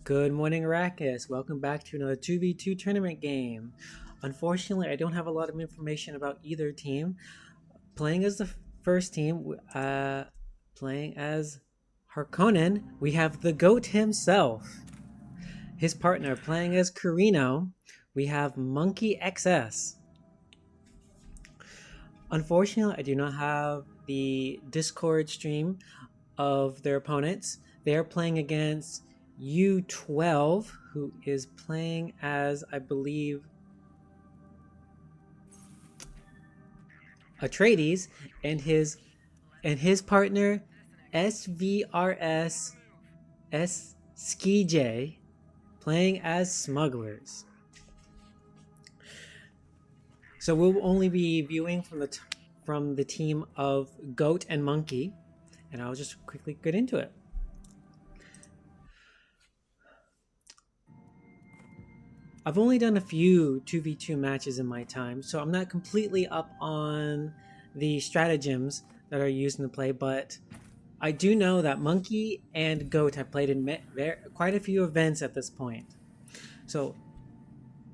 Good morning, Arrakis. Welcome back to another 2v2 tournament game. Unfortunately, I don't have a lot of information about either team. Playing as the first team, playing as Harkonnen, we have the GOAT himself. His partner, playing as Corrino, we have Monkey XS. Unfortunately, I do not have the Discord stream of their opponents. They are playing against U12, who is playing as, I believe, Atreides, and his partner SVRS Ski J, playing as Smugglers. So we'll only be viewing from the team of Goat and Monkey, and I'll just quickly get into it. I've only done a few 2v2 matches in my time, so I'm not completely up on the stratagems that are used in the play, but I do know that Monkey and Goat have played in quite a few events at this point. So,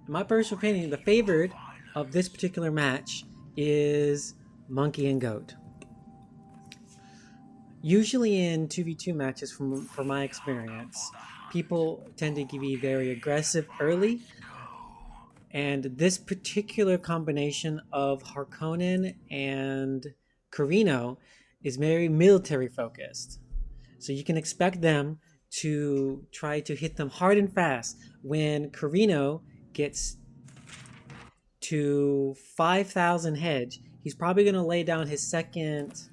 in my personal opinion, the favored of this particular match is Monkey and Goat. Usually in 2v2 matches, from my experience, people tend to be very aggressive early, and this particular combination of Harkonnen and Corrino is very military focused. So you can expect them to try to hit them hard and fast. When Corrino gets to 5,000 hedge, he's probably going to lay down his second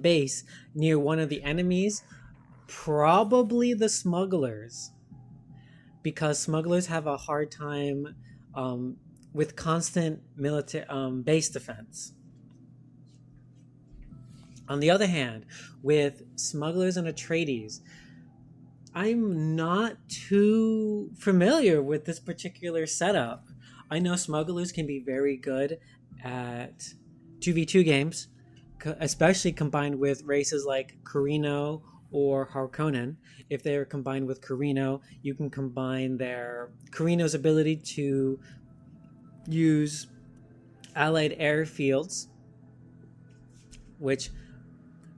base near one of the enemies, probably the smugglers, because smugglers have a hard time with constant military base defense. On the other hand, with smugglers and Atreides, I'm not too familiar with this particular setup. I know smugglers can be very good at 2v2 games, especially combined with races like Corrino or Harkonnen. If they are combined with Corrino, you can combine Corrino's ability to use allied airfields, which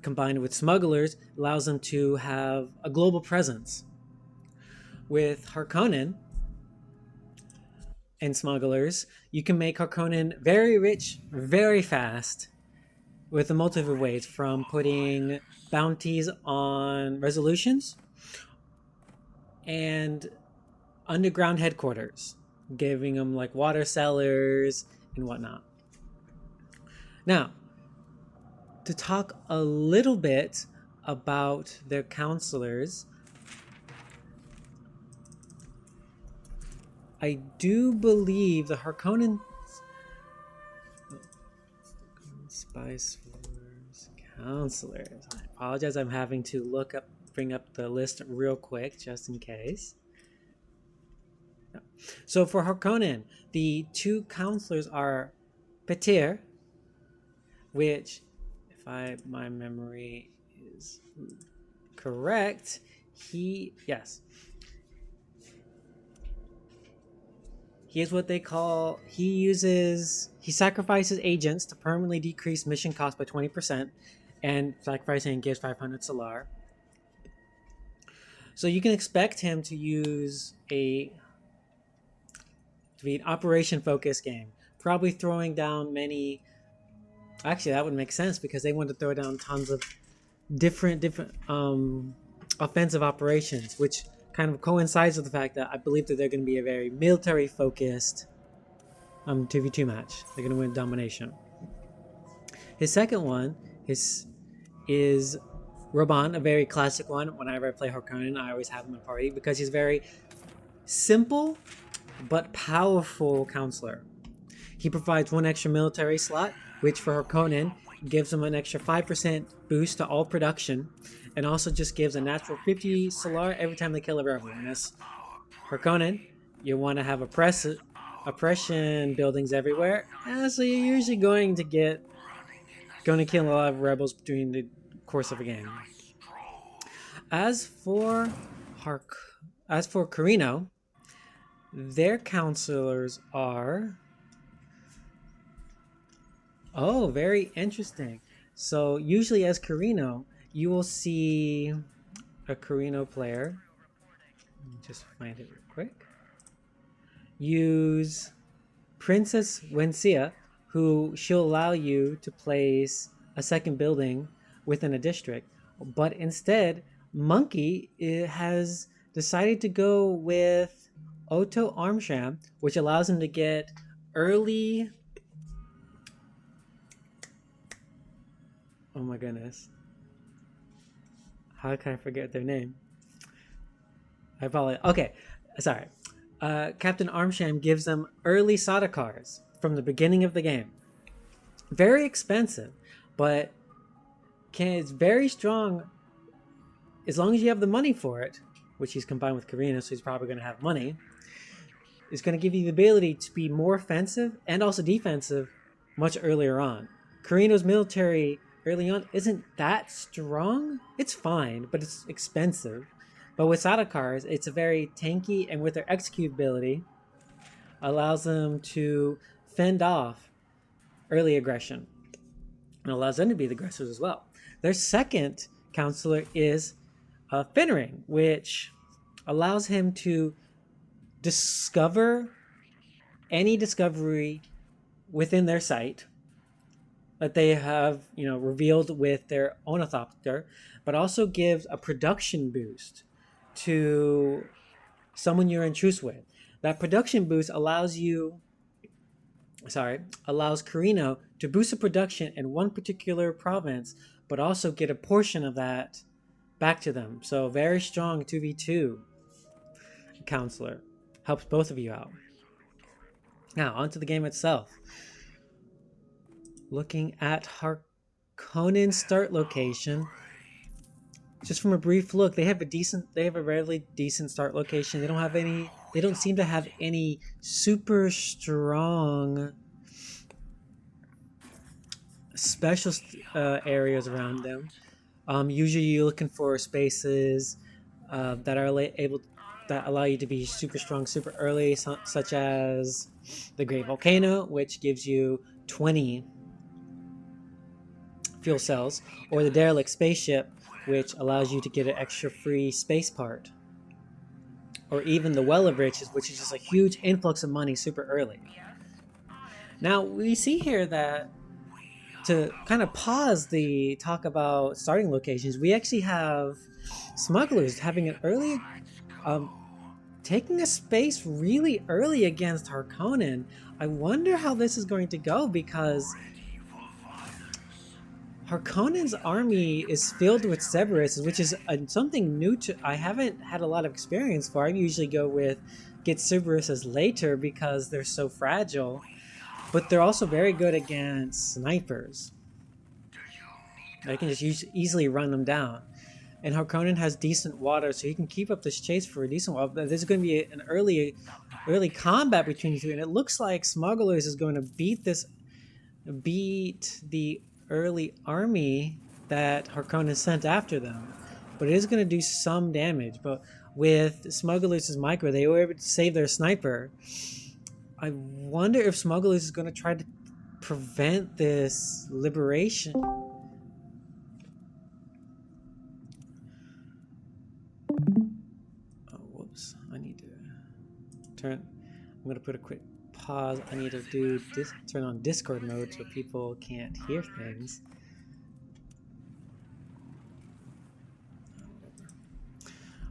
combined with smugglers allows them to have a global presence. With Harkonnen and smugglers, you can make Harkonnen very rich very fast with a multitude of ways, from putting bounties on resolutions and underground headquarters, giving them like water cellars and whatnot. Now, to talk a little bit about their counselors, I do believe the Harkonnen Spice Wars counselors. I apologize, I'm having to bring up the list real quick just in case. So for Harkonnen, the two counselors are Petir, which, if my memory is correct, he is what they call, he sacrifices agents to permanently decrease mission cost by 20%, and sacrificing gives 500 Solar. So you can expect him to be an operation focused game, probably throwing down many. Actually, that would make sense because they want to throw down tons of different offensive operations, which kind of coincides with the fact that I believe that they're going to be a very military focused 2v2 match. They're going to win domination. His second one is Raban, a very classic one. Whenever I play Harkonnen, I always have him in party because he's very simple but powerful counselor. He provides one extra military slot, which for Harkonnen gives him an extra 5% boost to all production, and also just gives a natural 50 Solar every time they kill a rebel. And as Harkonnen, you want to have oppression buildings everywhere, so you're usually going to kill a lot of rebels during the course of a game. As for as for Corrino, their counselors are... Oh, very interesting. So usually as Corrino, you will see a Corrino player. Let me just find it real quick. Use Princess Wencia, who she'll allow you to place a second building within a district. But instead, Monkey has decided to go with Otto Armsham, which allows him to get early... Oh my goodness. How can I forget their name? I probably... Okay, sorry. Captain Armsham gives them early Sardaukars from the beginning of the game. Very expensive, but it's very strong as long as you have the money for it, which he's combined with Corrino, so he's probably going to have money. It's going to give you the ability to be more offensive and also defensive much earlier on. Corrino's military early on isn't that strong. It's fine, but it's expensive. But with Sardaukars, it's a very tanky, and with their executability, allows them to fend off early aggression. And allows them to be the aggressors as well. Their second counselor is Finnering, which allows him to discover any discovery within their sight that they have, revealed with their ornithopter, but also gives a production boost to someone you're in truce with. That production boost allows Corrino to boost the production in one particular province, but also get a portion of that back to them. So very strong 2v2 counselor. Helps both of you out. Now, onto the game itself. Looking at Harkonnen start location. Just from a brief look, they have a relatively decent start location. They don't seem to have any super strong special areas around them. Usually you're looking for spaces that allow you to be super strong super early, such as the Great Volcano, which gives you 20 fuel cells, or the Derelict Spaceship, which allows you to get an extra free space part, or even the Well of Riches, which is just a huge influx of money super early. Now, we see here that to kind of pause the talk about starting locations, we actually have smugglers having an early, taking a space really early against Harkonnen. I wonder how this is going to go, because Harkonnen's army is filled with Cerberus, which is something new to... I haven't had a lot of experience for. I usually get Cerberus later because they're so fragile. But they're also very good against snipers. I can just easily run them down. And Harkonnen has decent water, so he can keep up this chase for a decent while. But there's going to be an early combat between the two, and it looks like Smugglers is going to beat the early army that Harkonnen sent after them. But it is going to do some damage. But with Smugglers' micro, they were able to save their sniper. I wonder if Smugglers is going to try to prevent this liberation. Oh, whoops. I need to I'm going to put a quick pause. I need to turn on Discord mode so people can't hear things.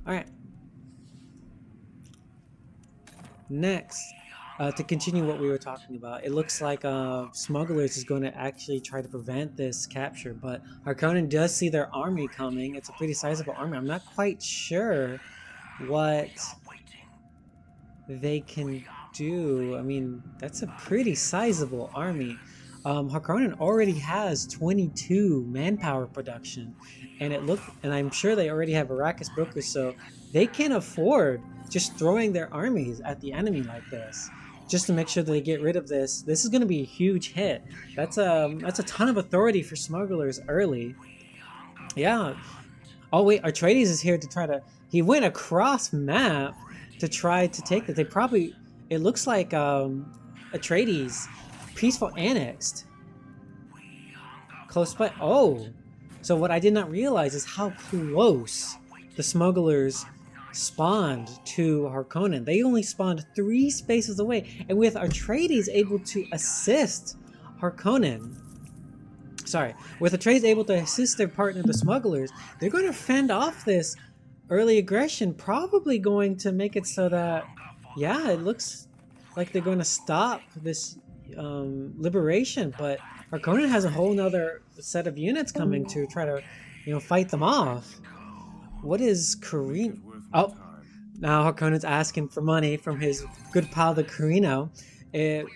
Alright. Next, to continue what we were talking about, it looks like Smugglers is going to actually try to prevent this capture, but Harkonnen does see their army coming. It's a pretty sizable army. I'm not quite sure what they can do. I mean, that's a pretty sizable army. Harkonnen already has 22 manpower production, and I'm sure they already have Arrakis brokers, so they can't afford just throwing their armies at the enemy like this, just to make sure that they get rid of this. This is going to be a huge hit. That's a ton of authority for Smugglers early. Yeah, Oh wait, Atreides is here to try to. He went across map to try to take it. They probably. It looks like Atreides, peaceful annexed, close by. Oh, so what I did not realize is how close the smugglers spawned to Harkonnen. They only spawned 3 spaces away, and with Atreides able to assist Harkonnen. Sorry, with Atreides able to assist their partner, the smugglers, they're going to fend off this early aggression, probably going to make it so that, yeah, it looks like they're going to stop this liberation, but Harkonnen has a whole nother set of units coming to try to, fight them off. What is Corrino? Oh, now Harkonnen's asking for money from his good pal, the Corrino. It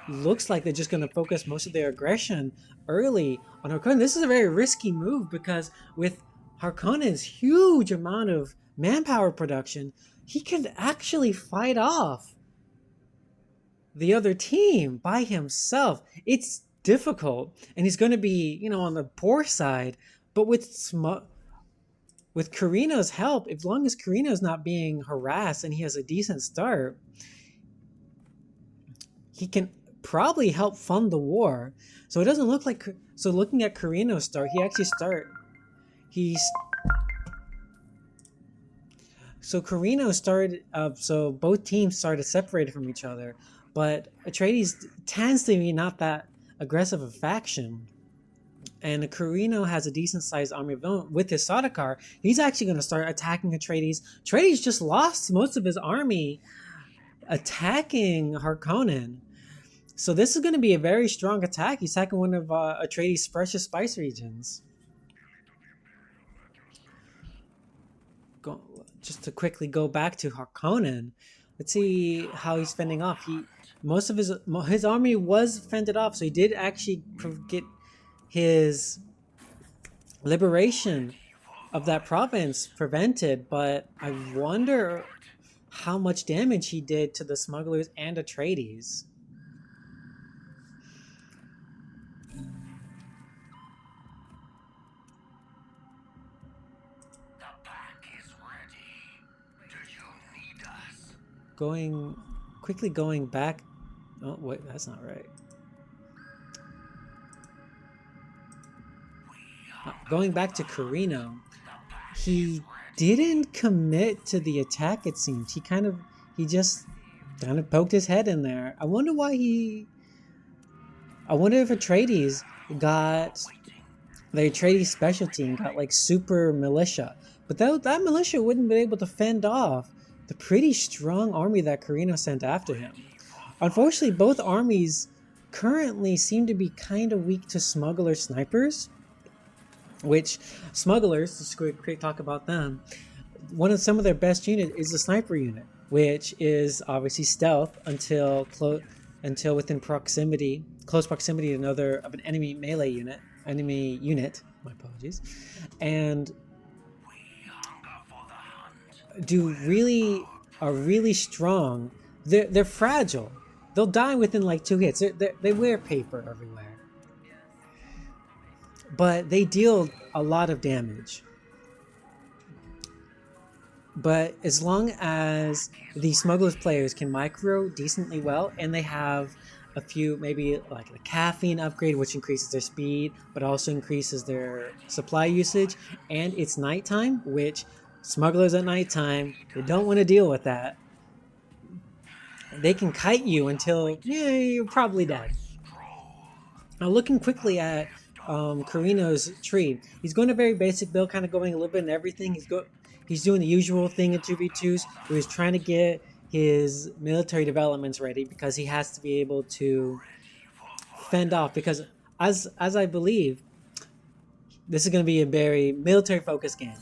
looks like they're just going to focus most of their aggression early on Harkonnen. This is a very risky move because with Harkonnen's huge amount of manpower production, he can actually fight off the other team by himself. It's difficult, and he's going to be, on the poor side. But with Corrino's help, as long as Corrino's not being harassed and he has a decent start, he can probably help fund the war. So it doesn't look like. So looking at Corrino's start, So Corrino started. So both teams started separated from each other, but Atreides tends to be not that aggressive a faction, and Corrino has a decent sized army of his own. With his Sardaukar, he's actually going to start attacking Atreides. Atreides just lost most of his army attacking Harkonnen. So this is going to be a very strong attack. He's attacking one of Atreides' precious spice regions. Just to quickly go back to Harkonnen, let's see how he's fending off. Most of his army was fended off, so he did actually get his liberation of that province prevented. But I wonder how much damage he did to the smugglers and Atreides. Going back. Oh wait, that's not right. Going back to Corrino, he didn't commit to the attack. It seems he just kind of poked his head in there. I wonder if Atreides got the Atreides special team got like super militia, but that militia wouldn't be able to fend off the pretty strong army that Corrino sent after him. Unfortunately, both armies currently seem to be kind of weak to smuggler snipers, which smugglers, let's quick talk about them. Some of their best unit is the sniper unit, which is obviously stealth until within close proximity to an enemy unit. My apologies, and are really strong. They're fragile. They'll die within like 2 hits. They wear paper everywhere, but they deal a lot of damage. But as long as the smugglers players can micro decently well, and they have a few, maybe like a caffeine upgrade, which increases their speed, but also increases their supply usage, and it's nighttime, which smugglers at nighttime, they don't want to deal with that. They can kite you until you're probably dead. Now looking quickly at Corrino's tree, he's going a very basic build, kind of going a little bit in everything. He's doing the usual thing in 2v2s, where he's trying to get his military developments ready because he has to be able to fend off. Because as I believe, this is going to be a very military focused game.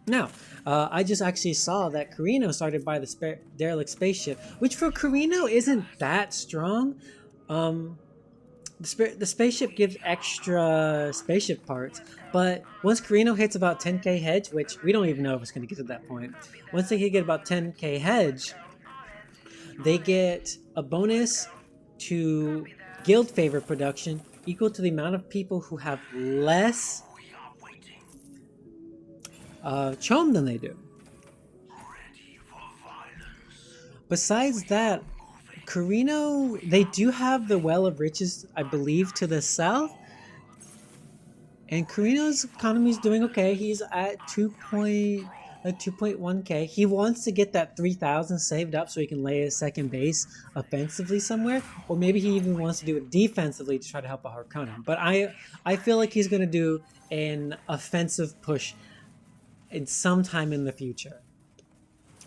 Now, I just actually saw that Corrino started by the derelict spaceship, which for Corrino isn't that strong. The spaceship gives extra spaceship parts, but once Corrino hits about 10k hedge, which we don't even know if it's going to get to that point, once they get about 10k hedge, they get a bonus to guild favor production equal to the amount of people who have less Chom than they do. Besides that, Corrino, they do have the Well of Riches, I believe, to the south. And Corrino's economy is doing okay. He's at 2.1k. He wants to get that 3,000 saved up so he can lay a second base offensively somewhere, or maybe he even wants to do it defensively to try to help a Harkonnen. But I feel like he's going to do an offensive push in sometime in the future.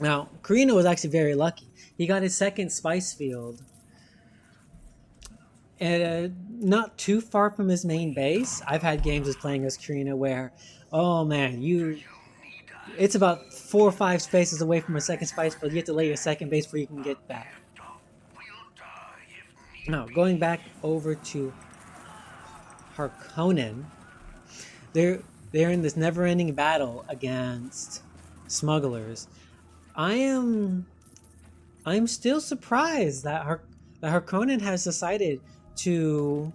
Now, Corrino was actually very lucky. He got his second spice field, and not too far from his main base. I've had games as playing as Corrino where, oh man, it's about 4 or 5 spaces away from a second spice field. You have to lay your second base before you can get back. Now, going back over to Harkonnen, they're in this never-ending battle against smugglers. I'm still surprised that Harkonnen has decided to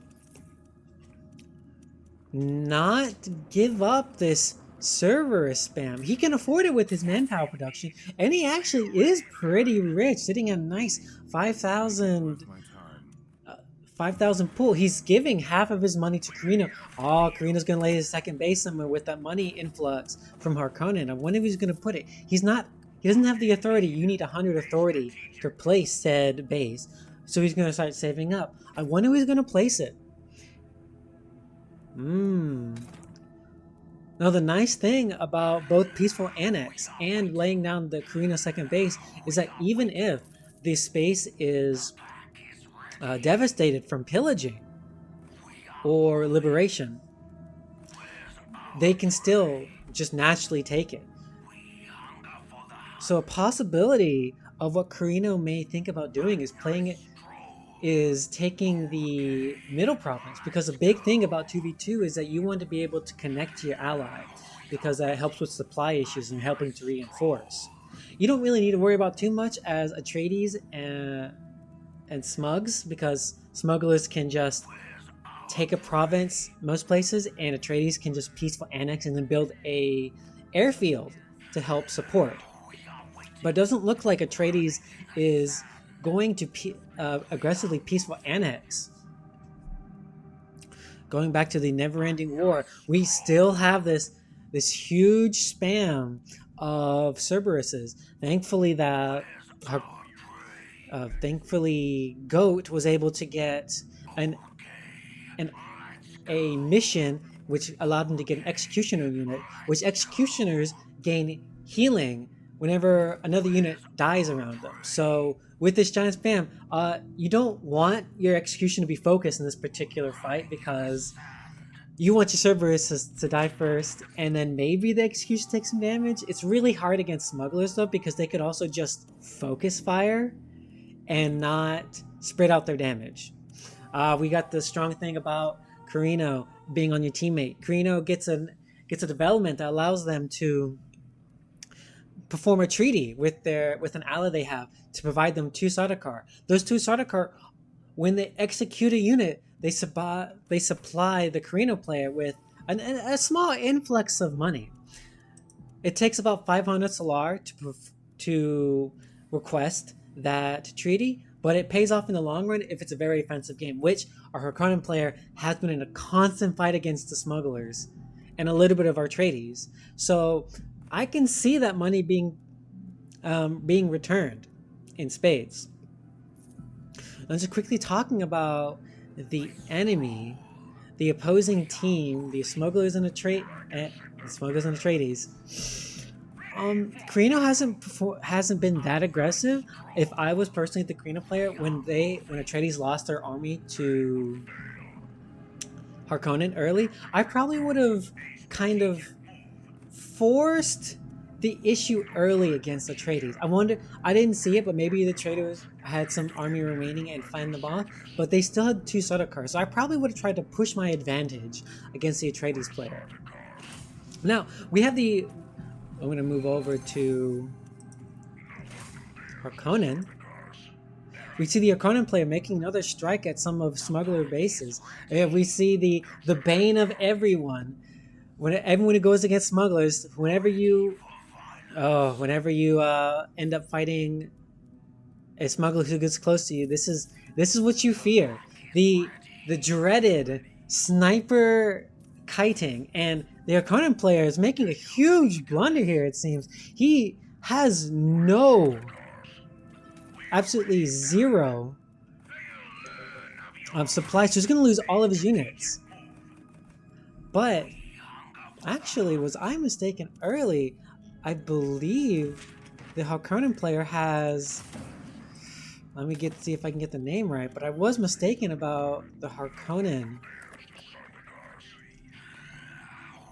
not give up this Cerberus spam. He can afford it with his manpower production, and he actually is pretty rich, sitting at a nice 5,000 pool. He's giving half of his money to Corrino. Oh, Corrino's gonna lay his second base somewhere with that money influx from Harkonnen. I wonder if he's gonna put it. He doesn't have the authority. You need 100 authority to place said base. So he's going to start saving up. I wonder where he's going to place it. Now the nice thing about both Peaceful Annex and laying down the Corrino second base is that even if the space is devastated from pillaging or liberation, they can still just naturally take it. So a possibility of what Corrino may think about doing is taking the middle province, because a big thing about 2v2 is that you want to be able to connect to your ally, because that helps with supply issues and helping to reinforce. You don't really need to worry about too much as Atreides and Smugs, because smugglers can just take a province most places, and Atreides can just peaceful annex and then build a airfield to help support. But it doesn't look like Atreides is going to aggressively peaceful annex. Going back to the never-ending war, we still have this huge spam of Cerberuses. Thankfully, Goat was able to get a mission which allowed him to get an executioner unit, which executioners gain healing whenever another unit dies around them. So with this giant spam, you don't want your execution to be focused in this particular fight, because you want your Cerberus to die first, and then maybe the execution takes some damage. It's really hard against smugglers though, because they could also just focus fire and not spread out their damage. We got the strong thing about Corrino being on your teammate. Corrino gets a development that allows them to perform a treaty with an ally they have to provide them 2 Sardaukar. Those 2 Sardaukar, when they execute a unit, they supply the Corrino player with a small influx of money. It takes about 500 Solar to request that treaty, but it pays off in the long run if it's a very offensive game, which our Harkonnen player has been in a constant fight against the smugglers and a little bit of Atreides. So I can see that money being returned in spades. I'm just quickly talking about the enemy, the opposing team, the smugglers and Atreides. Corrino hasn't been that aggressive. If I was personally the Corrino player, when Atreides lost their army to Harkonnen early, I probably would have kind of forced the issue early against Atreides. I didn't see it, but maybe the Atreides had some army remaining and find them off, but they still had 2 Sardaukar, so I probably would have tried to push my advantage against the Atreides player. Now, we have I'm going to move over to Harkonnen. We see the Harkonnen player making another strike at some of smuggler bases. We see the bane of everyone, everyone who goes against smugglers, whenever you end up fighting a smuggler who gets close to you, this is what you fear. The dreaded sniper kiting. And the Harkonnen player is making a huge blunder here, it seems. He has absolutely zero supplies, so he's going to lose all of his units. But actually, was I mistaken early? I believe the Harkonnen player has... Let me see if I can get the name right, but I was mistaken about the Harkonnen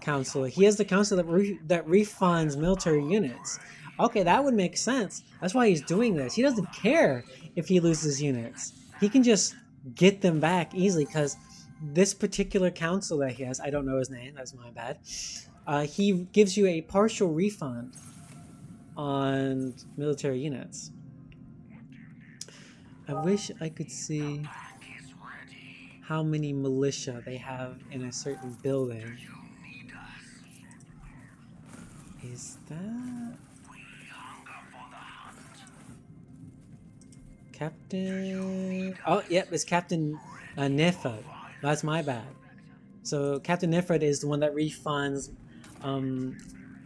Council. He has the council that refunds military units. Okay, that would make sense. That's why he's doing this. He doesn't care if he loses units. He can just get them back easily, because this particular council that he has, I don't know his name, that's my bad. He gives you a partial refund on military units. I wish I could see how many militia they have in a certain building. Is that Captain? Oh, yep, it's Captain Nefred. That's my bad. So Captain Nefred is the one that refunds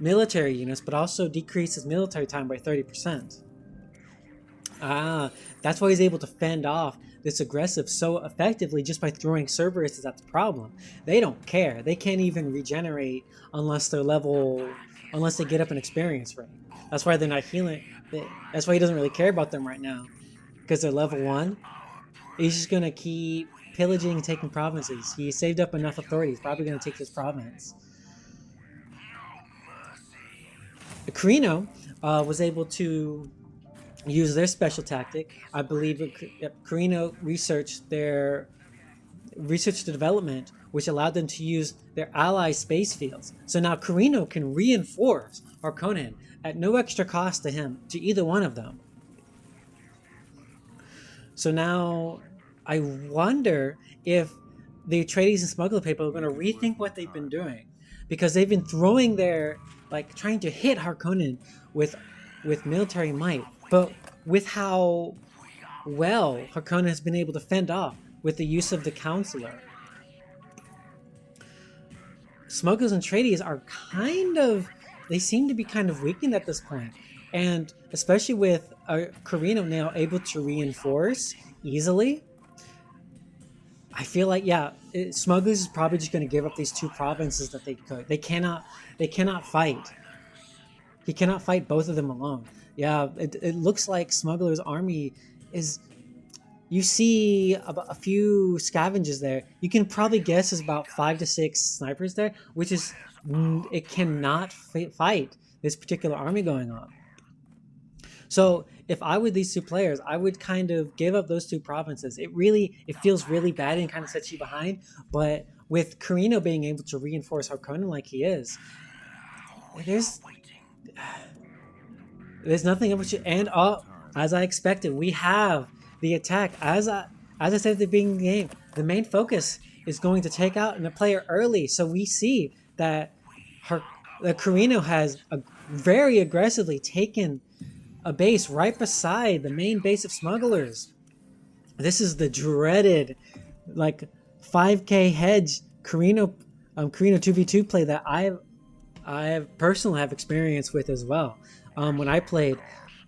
military units, but also decreases military time by 30%. That's why he's able to fend off this aggressive so effectively, just by throwing Cerberuses at the problem. They don't care. They can't even regenerate unless they get up an experience rate. That's why they're not healing. That's why he doesn't really care about them right now, because they're level 1. He's just going to keep pillaging and taking provinces. He saved up enough authority. He's probably going to take this province. Corrino was able to use their special tactic. I believe Corrino researched the development, which allowed them to use their ally space fields. So now Corrino can reinforce Harkonnen at no extra cost to him, to either one of them. So now I wonder if the Atreides and Smuggler people are going to rethink what they've been doing, because they've been throwing trying to hit Harkonnen with military might, but with how well Harkonnen has been able to fend off with the use of the Counselor. Smugglers and Atreides are they seem to be kind of weakened at this point. And especially with Corrino now able to reinforce easily, I feel like, Smugglers is probably just going to give up these 2 provinces that they could. They cannot fight. He cannot fight both of them alone. Yeah, it looks like Smuggler's army is... You see a few scavengers there. You can probably guess there's about 5 to 6 snipers there, which is... It cannot fight this particular army going on. So if I were these 2 players, I would kind of give up those 2 provinces. It feels really bad and kind of sets you behind. But with Corrino being able to reinforce Harkonnen like he is, there's nothing else. And as I expected, we have the attack. As I said at the beginning of the game, the main focus is going to take out a player early. So we see that Corrino has very aggressively taken a base right beside the main base of Smugglers. This is the dreaded 5k hedge Corrino 2v2 play that I personally have experience with as well. When I played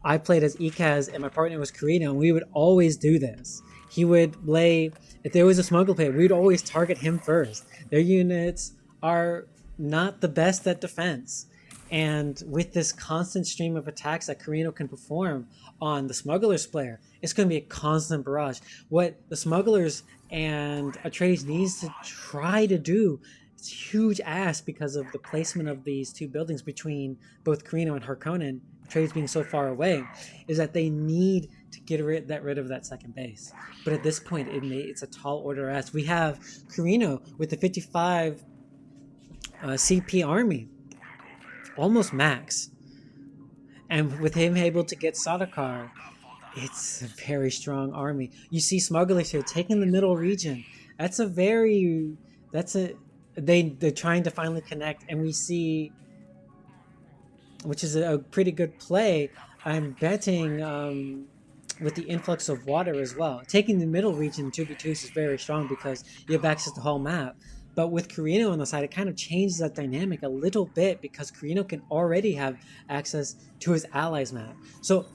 as Ikaz and my partner was Corrino, and we would always do this. He would if there was a smuggler player, we would always target him first. Their units are not the best at defense. And with this constant stream of attacks that Corrino can perform on the Smugglers player, it's going to be a constant barrage. What the Smugglers and Atreides needs to try to do, it's huge ask because of the placement of these 2 buildings between both Corrino and Harkonnen, Atreides being so far away, is that they need to get rid of that second base. But at this point, it's a tall order ask. We have Corrino with the 55 CP army, almost max, and with him able to get Sardaukar, it's a very strong army. You see Smugglers here taking the middle region. That's a they're trying to finally connect, and we see, which is a pretty good play. I'm betting with the influx of water as well. Taking the middle region in 2v2s is very strong because you have access to the whole map. But with Corrino on the side, it kind of changes that dynamic a little bit because Corrino can already have access to his allies' map. So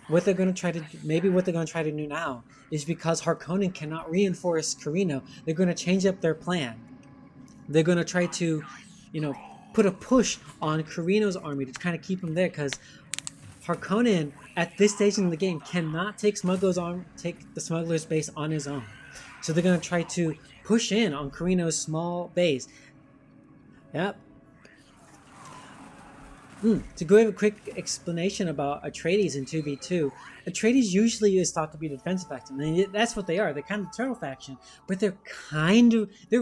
what they're going to try to do now is, because Harkonnen cannot reinforce Corrino, they're going to change up their plan. They're going to try to, put a push on Corrino's army to kind of keep him there, because Harkonnen at this stage in the game cannot take the smuggler's base on his own. So they're going to try to push in on Corrino's small base. Yep. To give a quick explanation about Atreides in 2v2, Atreides usually is thought to be the defensive faction, and that's what they are. They're kind of the turtle faction, but they're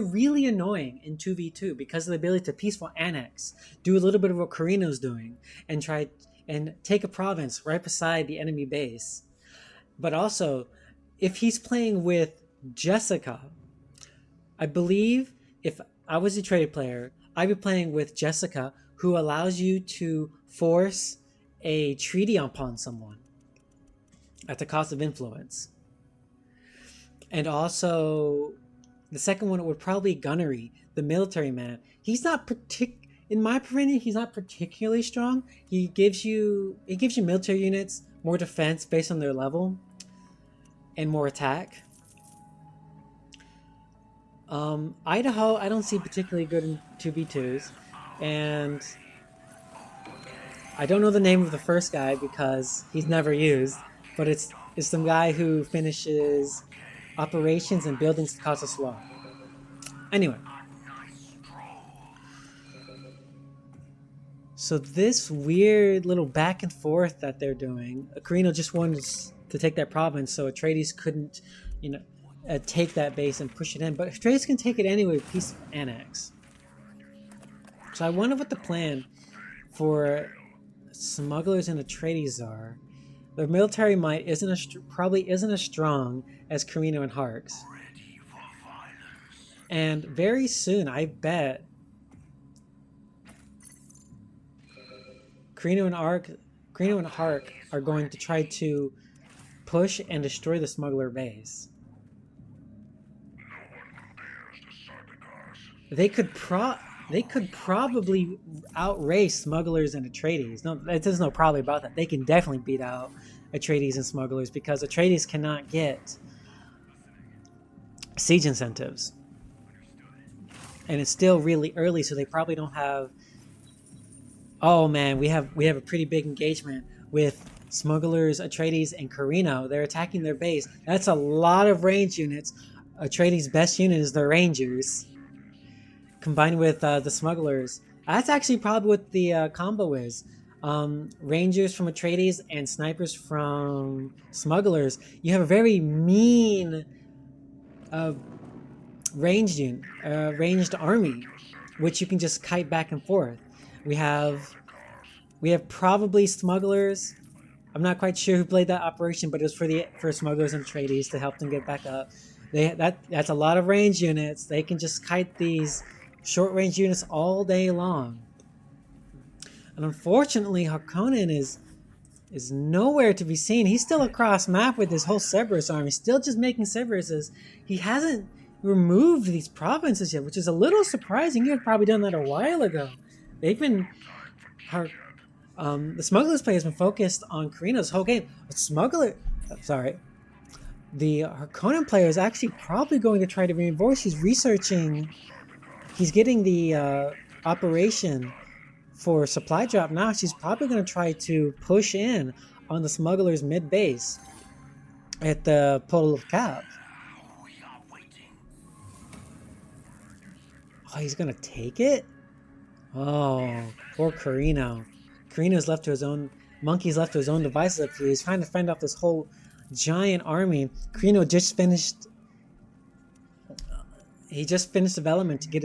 really annoying in 2v2 because of the ability to peaceful annex, do a little bit of what Corrino's doing, and try and take a province right beside the enemy base. But also, if he's playing with Jessica, I believe if I was a Atreides player, I'd be playing with Jessica, who allows you to force a treaty upon someone at the cost of influence. And also, the second one would probably be Gunnery, the military man. He's not in my opinion, he's not particularly strong. He gives you military units more defense based on their level and more attack. Idaho, I don't see particularly good in 2v2s. And I don't know the name of the first guy because he's never used, but it's some guy who finishes operations and buildings to cause us slow. Anyway, so this weird little back and forth that they're doing, Corrino just wanted to take that province, so Atreides couldn't, take that base and push it in. But Atreides can take it anyway, peaceful annex. So I wonder what the plan for smugglers and Atreides are. Their military might probably isn't as strong as Corrino and Hark's. And very soon, I bet Corrino and Hark are going to try to push and destroy the smuggler base. They could probably outrace smugglers and Atreides. No, there's no probably about that. They can definitely beat out Atreides and smugglers because Atreides cannot get siege incentives. And it's still really early, so they probably don't have... Oh man, we have a pretty big engagement with smugglers, Atreides, and Corrino. They're attacking their base. That's a lot of range units. Atreides' best unit is the Rangers, combined with the smugglers. That's actually probably what the combo is. Rangers from Atreides and snipers from smugglers. You have a very mean ranged army, which you can just kite back and forth. We have probably smugglers. I'm not quite sure who played that operation, but it was for smugglers and Atreides to help them get back up. That's a lot of range units. They can just kite these short range units all day long. And unfortunately, Harkonnen is nowhere to be seen. He's still across map with his whole Cerberus army, still just making Cerberuses. He hasn't removed these provinces yet, which is a little surprising. You had probably done that a while ago. The smugglers play has been focused on Corrino's whole game. The Harkonnen player is actually probably going to try to reinforce. He's researching. He's getting the operation for supply drop now. She's probably going to try to push in on the smugglers mid base at the Portal of Cap. Oh, he's going to take it? Oh, poor Corrino. Corrino's left to his own... Monkey's left to his own devices up here. He's trying to fend off this whole giant army. Corrino just finished... He just finished development to get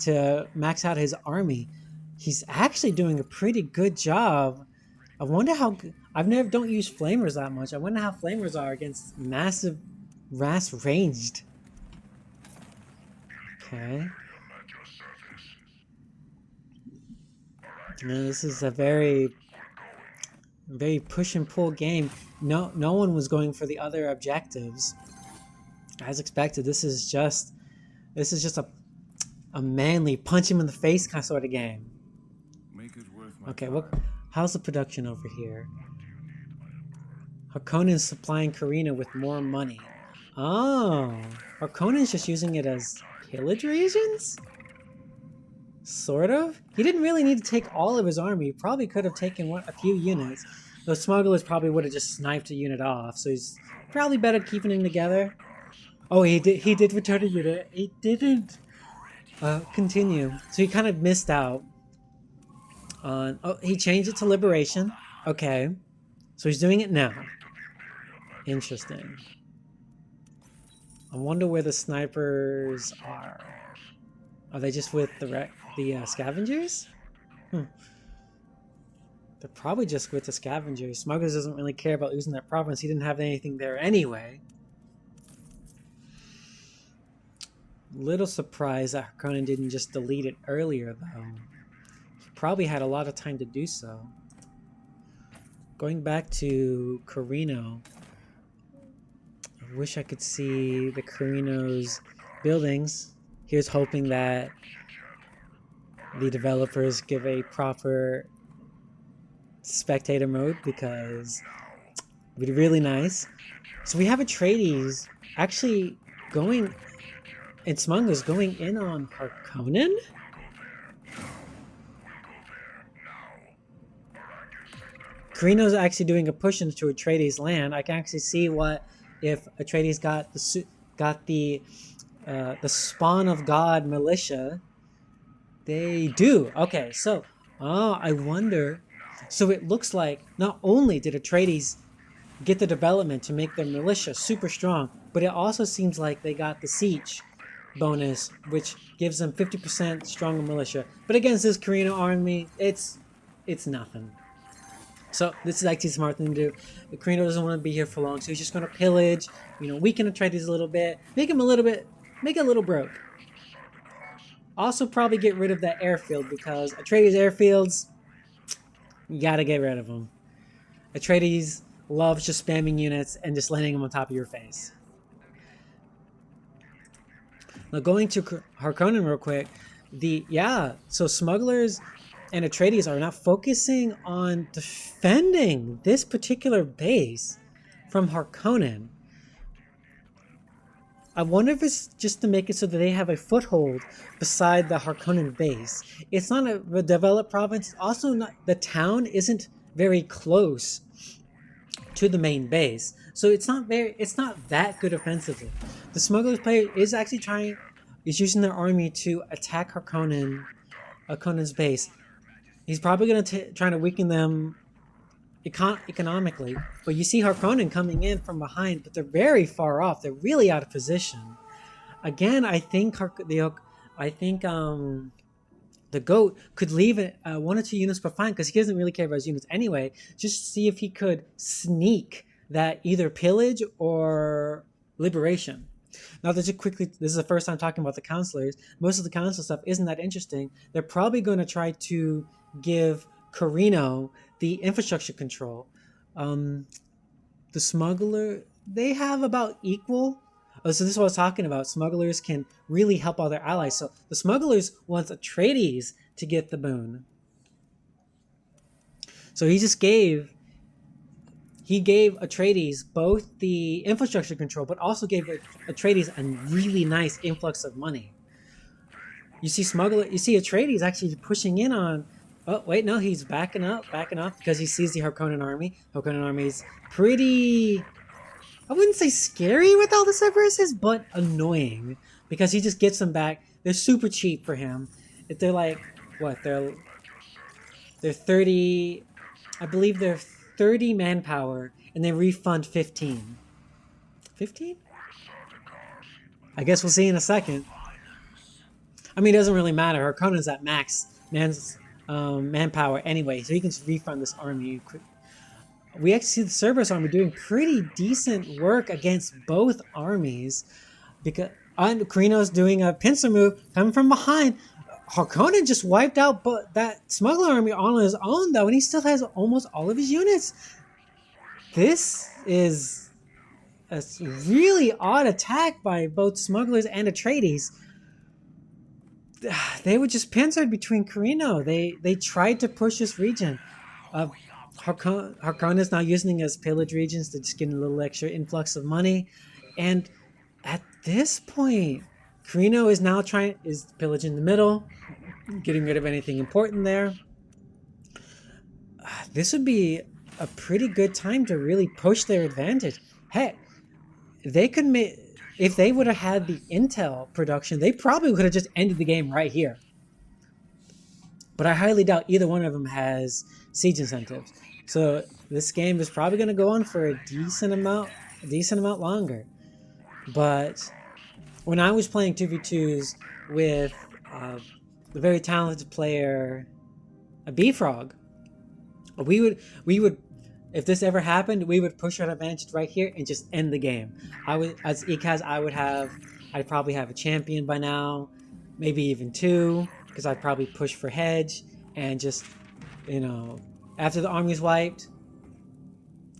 to max out his army. He's actually doing a pretty good job. I wonder how... don't use flamers that much. I wonder how flamers are against massive ranged. Okay. This is a very push and pull game. No one was going for the other objectives. As expected, this is just a manly punch him in the face kind of sort of game. Make it worth my Okay, time. how's the production over here? Harkonnen's supplying Corrino with more money. Oh, Harkonnen's just using it as pillage reasons? Sort of. He didn't really need to take all of his army. He probably could have taken a few units. Those smugglers probably would have just sniped a unit off, so he's probably better keeping them together. Oh, he did return a unit. He didn't continue. So he kind of missed out on... Oh, he changed it to liberation. Okay. So he's doing it now. Interesting. I wonder where the snipers are. Are they just with the scavengers? They're probably just with the scavengers. Smugglers doesn't really care about losing that province. He didn't have anything there anyway. Little surprised that Harkonnen didn't just delete it earlier, though. He probably had a lot of time to do so. Going back to Corrino, I wish I could see the Corrino's buildings. Here's hoping that the developers give a proper spectator mode, because it would be really nice. So we have Atreides actually going, and Smugglers going in on Harkonnen? Corrino's actually doing a push into Atreides land. I can actually see what if Atreides got the spawn of God militia. They do. Okay, so I wonder. So it looks like not only did Atreides get the development to make their militia super strong, but it also seems like they got the siege bonus, which gives them 50% stronger militia. But against this Corrino army, it's nothing. So this is actually a smart thing to do. Corrino doesn't want to be here for long, so he's just going to pillage, weaken Atreides a little bit, make it a little broke. Also probably get rid of that airfield, because Atreides airfields, you gotta get rid of them. Atreides loves just spamming units and just landing them on top of your face. Now going to Harkonnen real quick, so smugglers and Atreides are not focusing on defending this particular base from Harkonnen. I wonder if it's just to make it so that they have a foothold beside the Harkonnen base. It's not a developed province. Also, the town isn't very close to the main base, so it's not that good offensively. The smugglers player is actually using their army to attack Harkonnen's base. He's probably going to try to weaken them economically, but you see Harkonnen coming in from behind, but they're very far off. They're really out of position. Again, I think the goat could leave 1 or 2 units behind, because he doesn't really care about his units anyway. Just see if he could sneak that either pillage or liberation. Now, this is the first time talking about the counselors. Most of the council stuff isn't that interesting. They're probably going to try to give Corrino the infrastructure control. The smuggler, they have about equal. Oh, so this is what I was talking about. Smugglers can really help all their allies. So the smugglers wants Atreides to get the boon. So he gave Atreides both the infrastructure control, but also gave Atreides a really nice influx of money. You see Atreides actually pushing in on. Oh, wait, no, he's backing up because he sees the Harkonnen army. Harkonnen army is pretty, I wouldn't say scary with all the separatists, but annoying, because he just gets them back. They're super cheap for him. If they're like, what, they're 30, I believe they're 30 manpower, and they refund 15. 15? I guess we'll see in a second. I mean, it doesn't really matter. Harkonnen's at max manpower anyway, so he can just refund this army. We actually see the Cerberus army doing pretty decent work against both armies, because Corrino's doing a pincer move coming from behind. Harkonnen just wiped out that smuggler army on his own, though, and he still has almost all of his units. This is a really odd attack by both smugglers and Atreides. They were just pincered between Corrino. They tried to push this region. Harkonnen is now using his pillage regions to just get a little extra influx of money, and at this point, Corrino is now is pillaging the middle, getting rid of anything important there. This would be a pretty good time to really push their advantage. Heck, they could make, if they would have had the intel production, they probably could have just ended the game right here. But I highly doubt either one of them has siege incentives. So this game is probably going to go on for a decent amount longer. But when I was playing 2v2s with the very talented player, a B-Frog, we would, if this ever happened, we would push our advantage right here and just end the game. As Ikaz, I'd probably have a champion by now, maybe even two, because I'd probably push for hedge and just, after the army's wiped,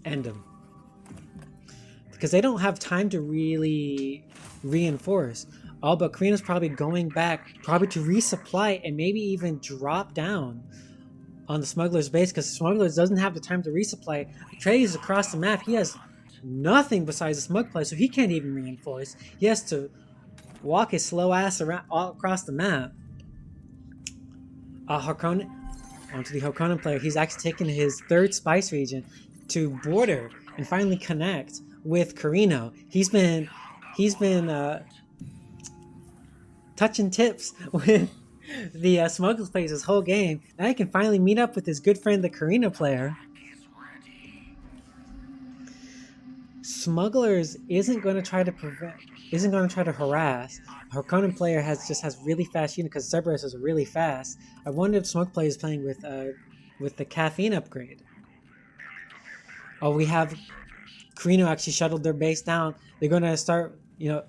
end them. Because they don't have time to really reinforce. Oh, but Corrino's probably going back, probably to resupply and maybe even drop down on the smuggler's base, because the smuggler doesn't have the time to resupply. Atreides across the map, he has nothing besides a smug play, so he can't even reinforce. He has to walk his slow ass around all across the map. Harkonnen, onto the Harkonnen player, he's actually taken his third spice region to border and finally connect with Corrino. He's been touching tips with the Smugglers players this whole game. Now he can finally meet up with his good friend, the Corrino player. Smugglers isn't going to try to harass. Harkonnen player has really fast units because Cerberus is really fast. I wonder if Smug player is playing with the caffeine upgrade. Oh, we have Corrino actually shuttled their base down. They're going to start,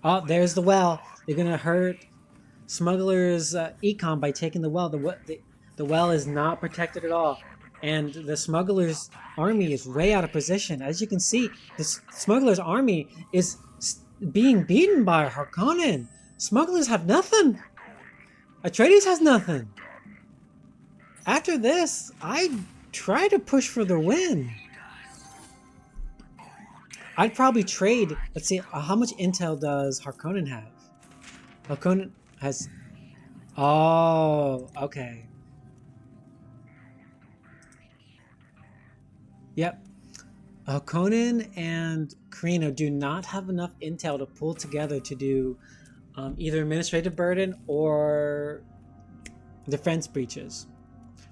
oh, there's the well. They're going to hurt Smugglers' econ by taking the well. The well is not protected at all. And the Smugglers' army is way out of position. As you can see, the Smugglers' army is being beaten by Harkonnen. Smugglers have nothing. Atreides has nothing. After this, I try to push for the win. I'd probably trade. Let's see, how much intel does Harkonnen have? Harkonnen has... Oh, okay. Yep. Harkonnen and Corrino do not have enough intel to pull together to do either administrative burden or defense breaches,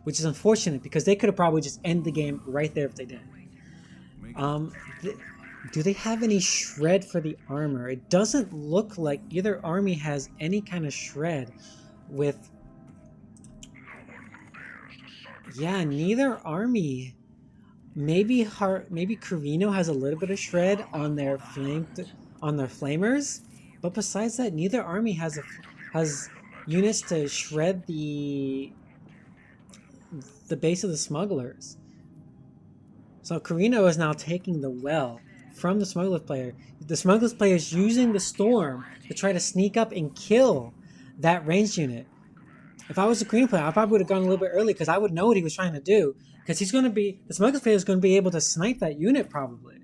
which is unfortunate because they could have probably just ended the game right there if they did. Do they have any shred for the armor? It doesn't look like either army has any kind of shred with... Yeah, neither army. Maybe Corrino has a little bit of shred on their flamers, but besides that, neither army has units to shred the base of the smugglers. So Corrino is now taking the well from the Smugglers player. The Smugglers player is using the storm to try to sneak up and kill that ranged unit. If I was a Corrino player, I probably would have gone a little bit early because I would know what he was trying to do. Because the Smugglers player is going to be able to snipe that unit probably.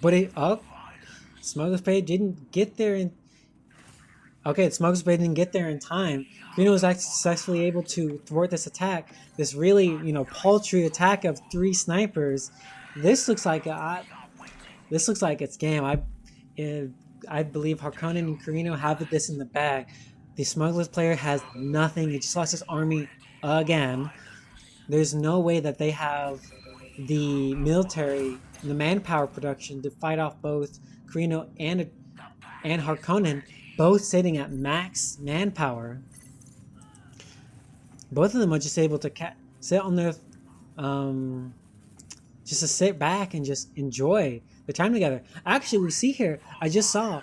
But Smugglers player didn't get there in... Okay, the Smugglers player didn't get there in time. Corrino was actually successfully able to thwart this attack. This really, paltry attack of 3 snipers. This looks like it's game. I believe Harkonnen and Corrino have this in the bag. The Smugglers player has nothing. He just lost his army again. There's no way that they have the military, the manpower production to fight off both Corrino and Harkonnen, both sitting at max manpower. Both of them are just able to sit on their, just to sit back and just enjoy the time together. Actually, we see here, I just saw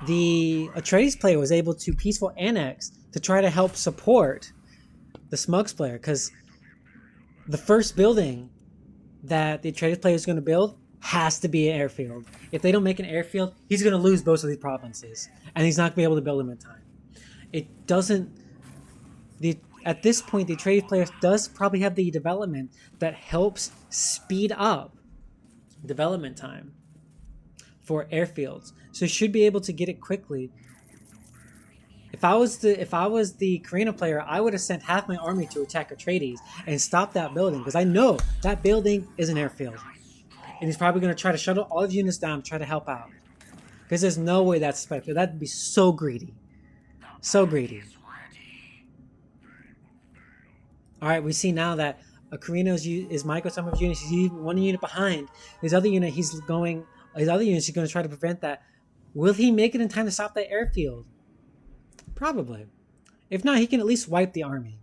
the Atreides player was able to peaceful annex to try to help support the Smugs player, because the first building that the Atreides player is going to build has to be an airfield. If they don't make an airfield, he's going to lose both of these provinces, and he's not going to be able to build them in time. It doesn't. At this point, the Atreides player does probably have the development that helps speed up development time for airfields, so he should be able to get it quickly. If I was the Corrino player, I would have sent half my army to attack Atreides and stop that building, because I know that building is an airfield, and he's probably going to try to shuttle all of units down, try to help out, because there's no way that's expected. That'd be so greedy, so greedy. All right, we see now that Corrino's is micro some of his units. He's one unit behind. His other unit, he's going to try to prevent that. Will he make it in time to stop that airfield? Probably. If not, he can at least wipe the army.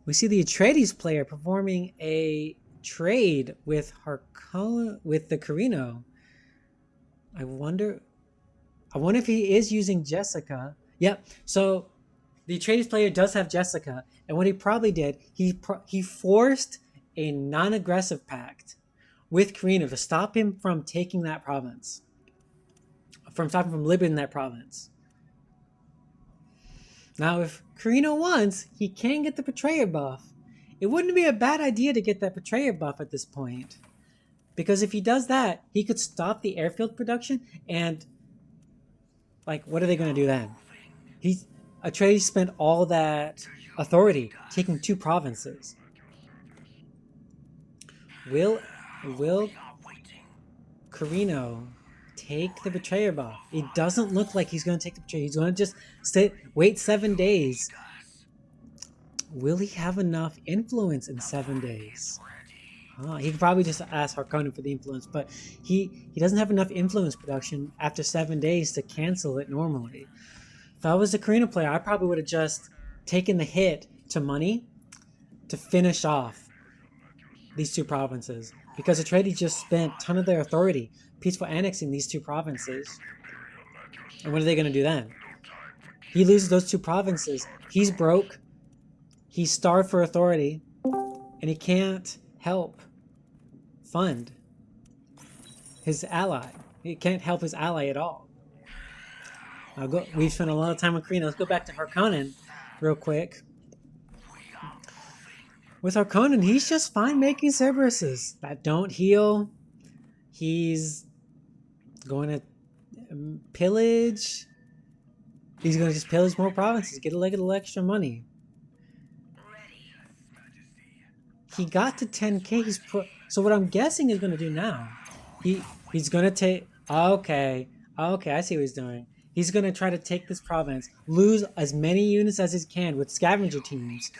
We see the Atreides player performing a trade with the Corrino. I wonder if he is using Jessica. Yep. So the Atreides player does have Jessica, and what he probably did, he forced a non-aggressive pact with Corrino to stop him from taking that province. From liberating that province. Now, if Corrino wants, he can get the Betrayer buff. It wouldn't be a bad idea to get that Betrayer buff at this point, because if he does that, he could stop the airfield production, and what are they going to do then? Atreides spent all that authority taking 2 provinces. Will Corrino take the Betrayer buff? It doesn't look like he's going to take the Betrayer. He's going to just wait 7 days. Will he have enough influence in 7 days? He could probably just ask Harkonnen for the influence, but he doesn't have enough influence production after 7 days to cancel it normally. If I was a Corrino player, I probably would have just taken the hit to money to finish off these 2 provinces, because Atreides just spent a ton of their authority peaceful annexing these 2 provinces. And what are they going to do then? He loses those 2 provinces. He's broke. He's starved for authority. And he can't help fund his ally. He can't help his ally at all. We've spent a lot of time on Corrino. Let's go back to Harkonnen real quick. With Harkonnen, he's just fine making Cerberuses that don't heal. He's going to pillage. He's going to just pillage more provinces, get a little extra money. He got to 10k. So what I'm guessing he's going to do now, he's going to take. Okay, I see what he's doing. He's going to try to take this province, lose as many units as he can with scavenger teams,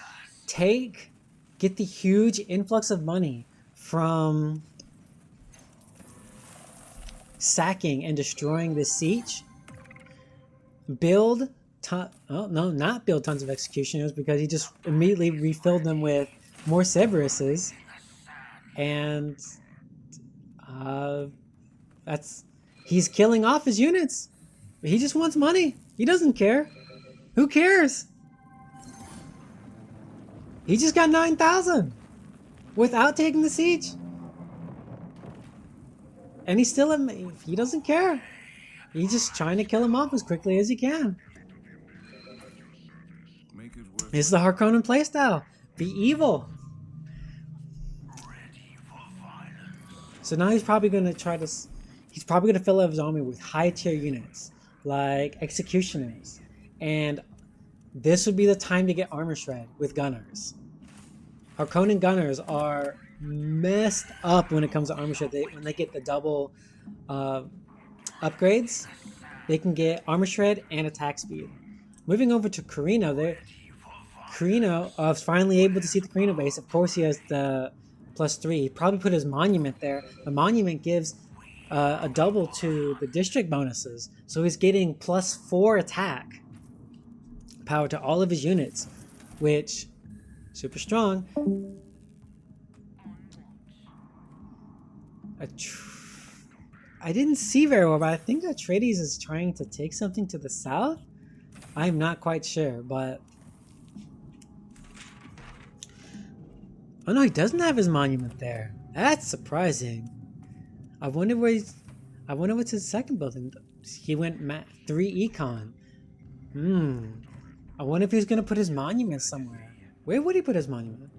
get the huge influx of money from sacking and destroying this siege, not build tons of executioners, because he just immediately refilled them with more Cerberuses, and he's killing off his units. He just wants money. He doesn't care. Who cares? He just got 9,000 without taking the siege. And he doesn't care. He's just trying to kill him off as quickly as he can. This is the Harkonnen playstyle. Be evil. So now he's probably going to fill up his army with high tier units like executioners, and this would be the time to get armor shred with gunners. Harkonnen gunners are messed up when it comes to armor shred. When they get the double upgrades, they can get armor shred and attack speed. Moving over to Corrino, Corrino is finally able to see the Corrino base. Of course, he has the +3. He probably put his monument there. The monument gives a double to the district bonuses, so he's getting +4 attack power to all of his units, which super strong. I didn't see very well, but I think Atreides is trying to take something to the south. I'm not quite sure, but... Oh no, he doesn't have his monument there. That's surprising. I wonder what's his second building. He went 3 econ. I wonder if he's gonna put his monument somewhere. Where would he put his monument?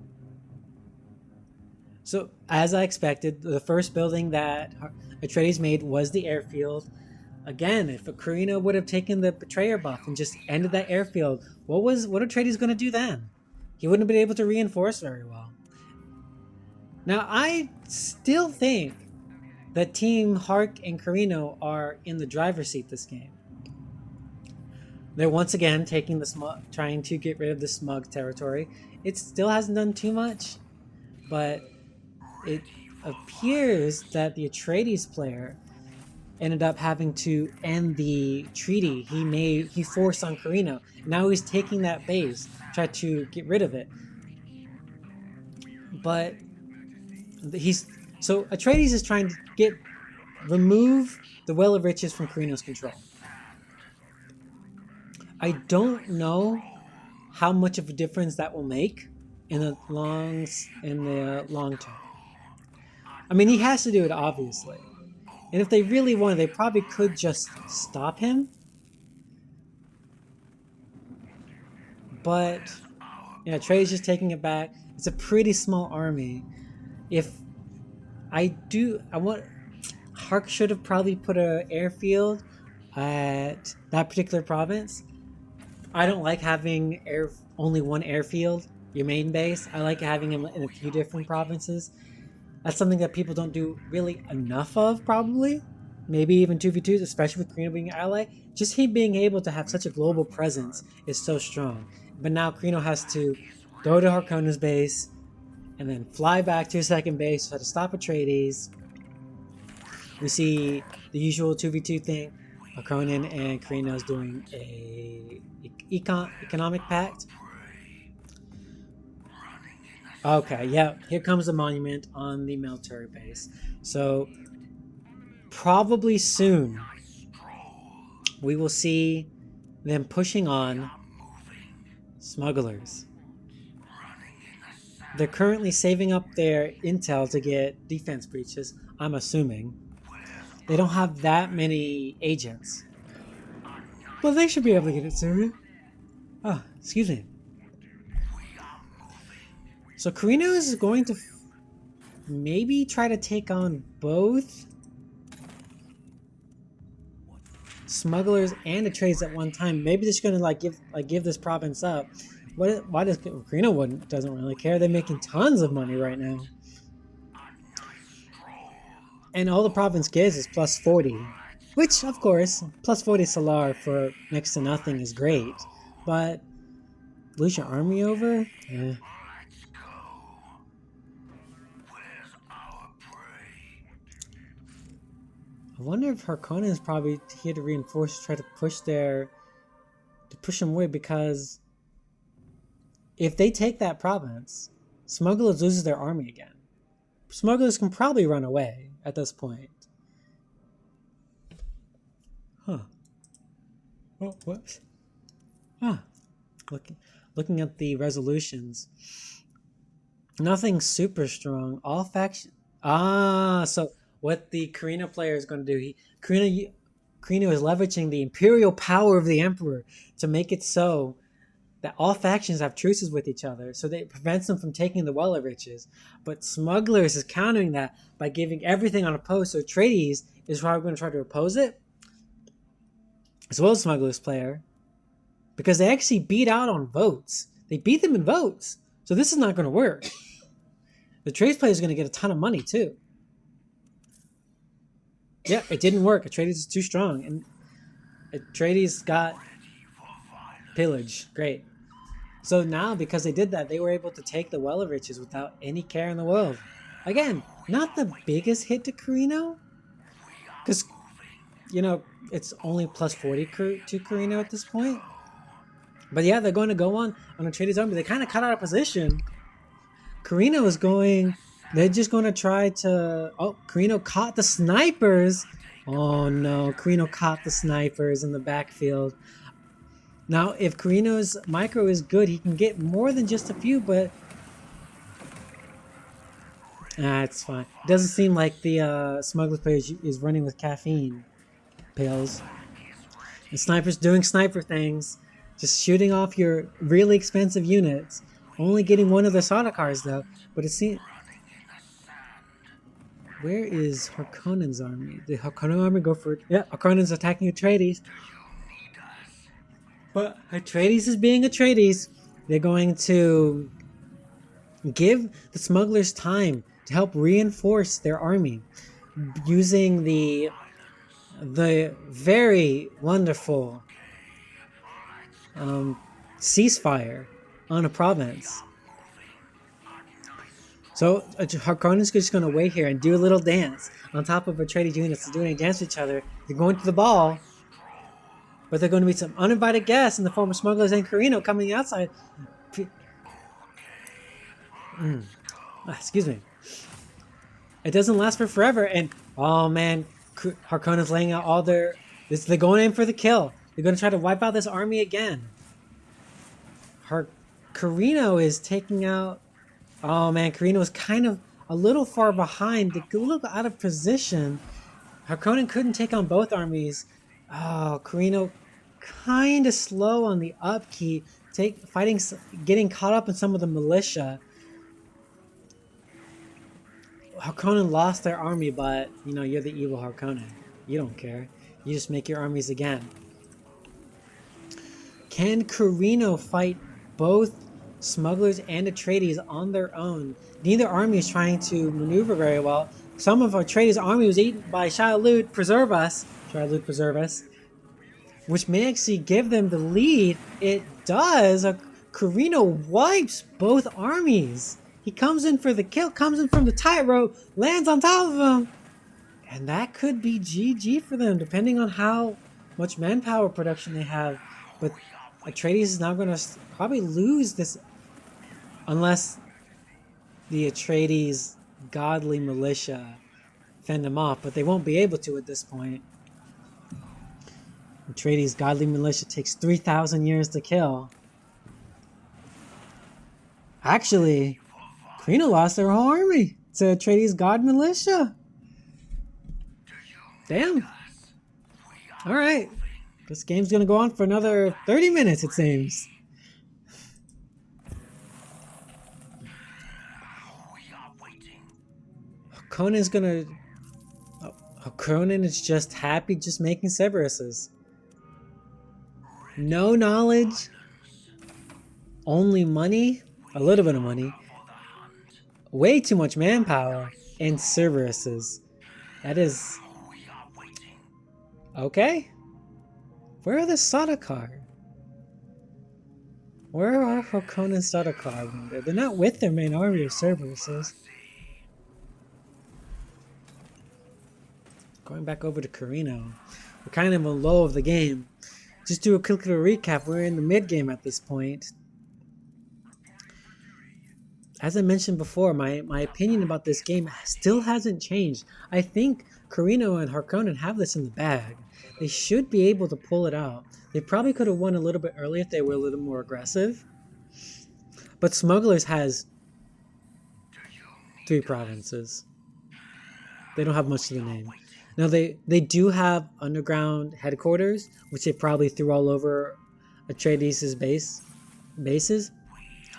So, as I expected, the first building that Atreides made was the airfield. Again, if Corrino would have taken the Betrayer buff and just ended that airfield, what Atreides going to do then? He wouldn't have been able to reinforce very well. Now, I still think that Team Hark and Corrino are in the driver's seat this game. They're once again taking trying to get rid of the smug territory. It still hasn't done too much, but it appears that the Atreides player ended up having to end the treaty he forced on Corrino. Now he's taking that base, try to get rid of it. But Atreides is trying to remove the Well of Riches from Corrino's control. I don't know how much of a difference that will make in the long term. I mean, he has to do it, obviously. And if they really wanted, they probably could just stop him. But, Trey's just taking it back. It's a pretty small army. Hark should have probably put an airfield at that particular province. I don't like having only one airfield, your main base. I like having them in a few different provinces. That's something that people don't do really enough of, probably. Maybe even 2v2s, especially with Corrino being an ally. Just him being able to have such a global presence is so strong. But now Corrino has to go to Harkonnen's base and then fly back to his second base to try to stop Atreides. We see the usual 2v2 thing. Harkonnen and Corrino's doing a economic pact. Okay, yeah, here comes the monument on the military base. So, probably soon, we will see them pushing on smugglers. They're currently saving up their intel to get defense breaches, I'm assuming. They don't have that many agents. But they should be able to get it soon. Oh, excuse me. So Corrino is going to maybe try to take on both smugglers and Atreides at one time. Maybe they're just going to give this province up. Why does Corrino doesn't really care? They're making tons of money right now, and all the province gives is plus 40, which of course plus 40 Salar for next to nothing is great, but lose your army over? Eh. I wonder if Harkonnen is probably here to reinforce, try to push them away, because if they take that province, smugglers loses their army again. Smugglers can probably run away at this point. Huh. Oh, whoops. Ah. Looking at the resolutions. Nothing super strong. All factions. So what the Corrino player is going to do, Corrino is leveraging the imperial power of the Emperor to make it so that all factions have truces with each other, so that it prevents them from taking the Well of Riches. But Smugglers is countering that by giving everything on oppose, so Atreides is probably going to try to oppose it, as well as Smugglers player, because they actually beat out on votes. They beat them in votes, so this is not going to work. The Atreides player is going to get a ton of money too. Yeah, it didn't work. Atreides is too strong, and Atreides got pillage. Great. So now, because they did that, they were able to take the Well of Riches without any care in the world. Again, not the biggest hit to Corrino, because, it's only plus 40 to Corrino at this point. But yeah, they're going to go on Atreides' army. They kind of cut out of position. Corrino is going... They're just going to try to... Oh, Corrino caught the snipers. Oh no, Corrino caught the snipers in the backfield. Now, if Corrino's micro is good, he can get more than just a few, but it's fine. It doesn't seem like the smuggler player is running with caffeine pills. The sniper's doing sniper things, just shooting off your really expensive units. Only getting one of the Sada cars though, but it seems. Where is Harkonnen's army? The Harkonnen army go for it. Yeah, Harkonnen's attacking Atreides. But Atreides is being Atreides. They're going to give the smugglers time to help reinforce their army using the very wonderful ceasefire on a province. So Harkonnen's just going to wait here and do a little dance on top of Atreides units. They're doing a dance with each other. They're going to the ball, but they're going to meet some uninvited guests in the form of smugglers and Corrino coming outside. Excuse me. It doesn't last for forever, and oh man, Harkonnen's laying out all their. They're going in for the kill. They're going to try to wipe out this army again. Corrino is taking out. Oh man, Corrino was kind of a little far behind, a little out of position. Harkonnen couldn't take on both armies. Oh, Corrino kind of slow on the upkeep, getting caught up in some of the militia. Harkonnen lost their army, but you know, you're the evil Harkonnen. You don't care. You just make your armies again. Can Corrino fight both smugglers and Atreides on their own? Neither army is trying to maneuver very well. Some of Atreides' army was eaten by Shai-Hulud, preserve us, which may actually give them the lead. It does. Corrino wipes both armies. He comes in for the kill, comes in from the tightrope, lands on top of him. And that could be GG for them, depending on how much manpower production they have. But Atreides is now going to probably lose this unless the Atreides godly militia fend them off. But they won't be able to at this point. Atreides godly militia takes 3,000 years to kill. Actually, Corrino lost their whole army to Atreides god militia. Damn. Alright. This game's gonna go on for another 30 minutes, it seems. Harkonnen is just happy just making Cerberuses. No knowledge. Only money. A little bit of money. Way too much manpower. And Cerberuses. That is... Okay. Where are the Sardaukar? Where are Harkonnen's Sardaukar? They're not with their main army of Cerberuses. Going back over to Corrino. We're kind of in the low of the game. Just do a quick little recap. We're in the mid game at this point. As I mentioned before, my opinion about this game still hasn't changed. I think Corrino and Harkonnen have this in the bag. They should be able to pull it out. They probably could have won a little bit earlier if they were a little more aggressive. But Smugglers has 3 provinces. They don't have much to the name. Now they do have underground headquarters, which they probably threw all over Atreides' bases.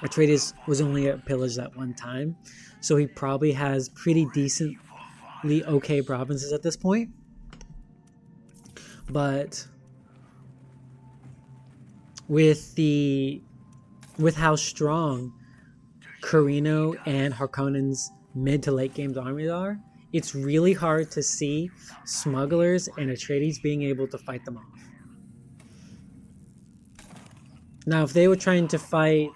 Atreides was only pillaged at one time, so he probably has pretty decently okay provinces at this point. But with how strong Corrino and Harkonnen's mid to late game armies are, it's really hard to see Smugglers and Atreides being able to fight them off. Now, if they were trying to fight,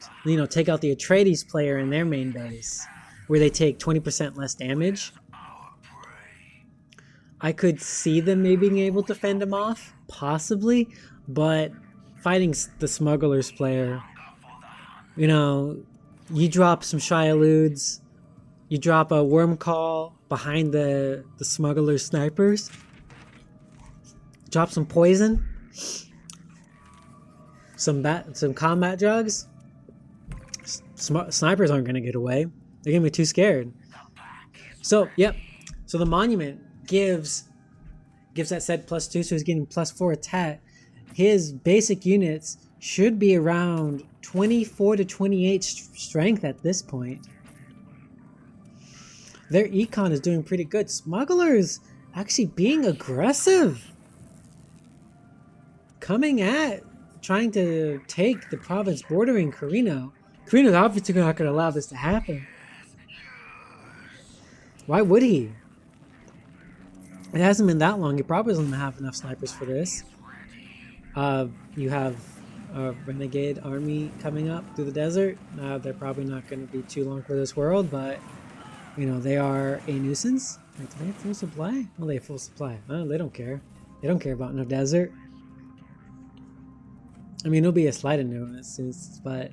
take out the Atreides player in their main base, where they take 20% less damage, I could see them maybe being able to fend him off, possibly, but fighting the Smugglers player, you drop some Shai-Huluds, you drop a Worm Call behind the Smuggler snipers, drop some poison, some combat drugs, snipers aren't going to get away. They're going to be too scared. So, yep. So the monument gives that said +2, so he's getting +4 attack. His basic units should be around 24 to 28 strength at this point. Their econ is doing pretty good. Smugglers actually being aggressive. Coming at, trying to take the province bordering Corrino. Corrino's obviously not going to allow this to happen. Why would he? It hasn't been that long. He probably doesn't have enough snipers for this. You have a renegade army coming up through the desert. They're probably not going to be too long for this world, but you know, they are a nuisance. Like, do they have full supply? Well, they have full supply. Oh, they don't care. They don't care about no desert. I mean, it'll be a slight nuisance, but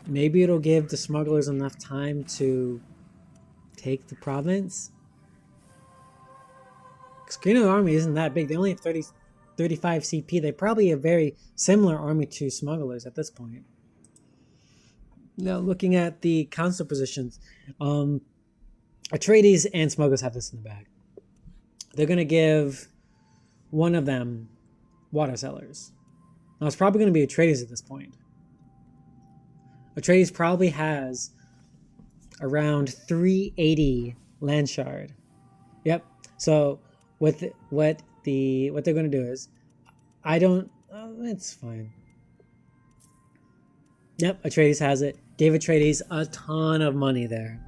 maybe it'll give the smugglers enough time to take the province. Because Corrino's army isn't that big. They only have 35 CP. They probably have a very similar army to smugglers at this point. Now, looking at the council positions, Atreides and smugglers have this in the bag. They're going to give one of them water cellars. Now, it's probably going to be Atreides at this point. Atreides probably has around 380 land shard. Yep. So what they're going to do is, it's fine. Yep, Atreides has it. Gave Atreides a ton of money there.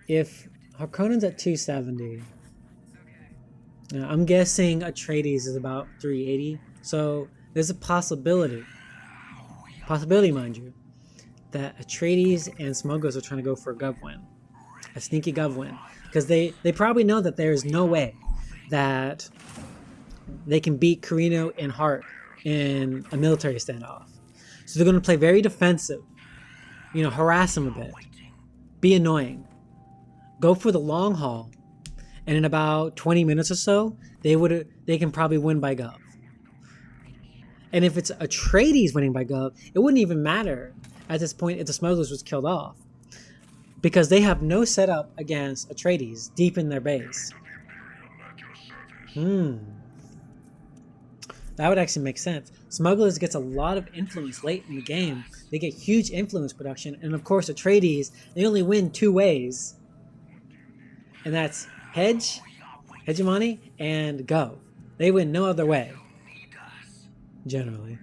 If Harkonnen's at 270, I'm guessing Atreides is about 380. So there's a possibility, mind you, that Atreides and smugglers are trying to go for a gov win. A sneaky gov win. Because they probably know that there is no way that they can beat Corrino and Hart in a military standoff. So they're going to play very defensive. You know, harass them a bit. Be annoying. Go for the long haul. And in about 20 minutes or so, they can probably win by gov. And if it's Atreides winning by gov, it wouldn't even matter at this point if the smugglers was killed off. Because they have no setup against Atreides deep in their base. That would actually make sense. Smugglers gets a lot of influence late in the game. They get huge influence production. And of course, Atreides, they only win two ways. And that's hegemony, and gov. They win no other way. Generally.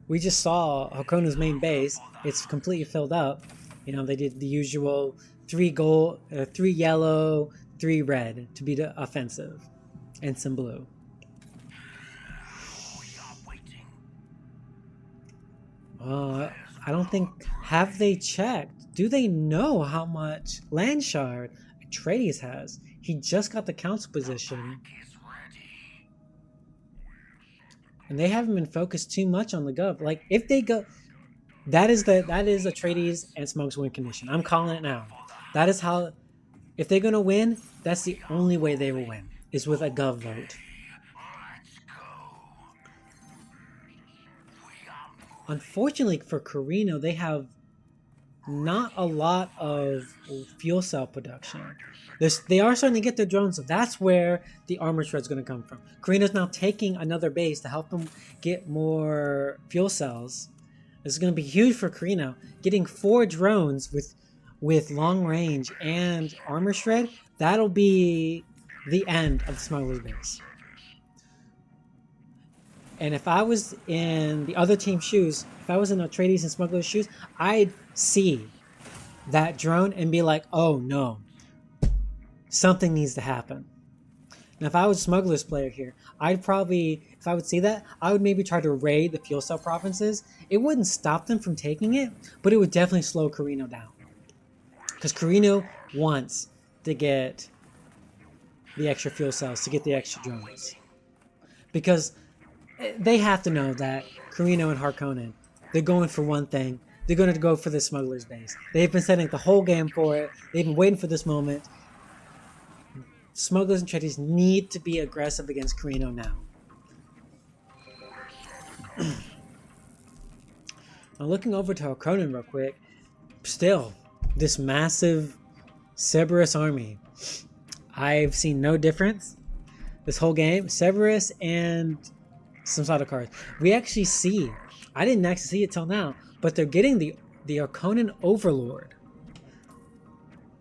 We just saw Harkonnen's main base. It's completely filled up. You know, they did the usual 3 gold, 3 yellow, 3 red to be the offensive, and some blue. I don't think, have they checked? Do they know how much land shard Atreides has? He just got the council position. And they haven't been focused too much on the gov. Like, if they go, that is Atreides and Smoke's win condition. I'm calling it now. That is how, if they're going to win, that's the only way they will win, is with a gov vote. Unfortunately for Corrino, they have not a lot of fuel cell production. They are starting to get their drones, so that's where the armor shred's going to come from. Corrino's now taking another base to help them get more fuel cells. This is going to be huge for Corrino. Getting 4 drones with long range and armor shred, that'll be the end of the smuggler's base. And if I was in the other team's shoes, if I was in Atreides and Smuggler's shoes, I'd see that drone and be like, oh no, something needs to happen. And if I was a Smuggler's player here, I'd probably, if I would see that, I would maybe try to raid the fuel cell provinces. It wouldn't stop them from taking it, but it would definitely slow Corrino down. Because Corrino wants to get the extra fuel cells, to get the extra drones. Because they have to know that Corrino and Harkonnen, they're going for one thing. They're going to go for the smuggler's base. They've been setting the whole game for it. They've been waiting for this moment. Smugglers and Atreides need to be aggressive against Corrino now. Now looking over to Harkonnen real quick, still, this massive Cerberus army. I've seen no difference this whole game. Cerberus and some sort of cards. We actually see, I didn't actually see it till now, but they're getting the Harkonnen Overlord.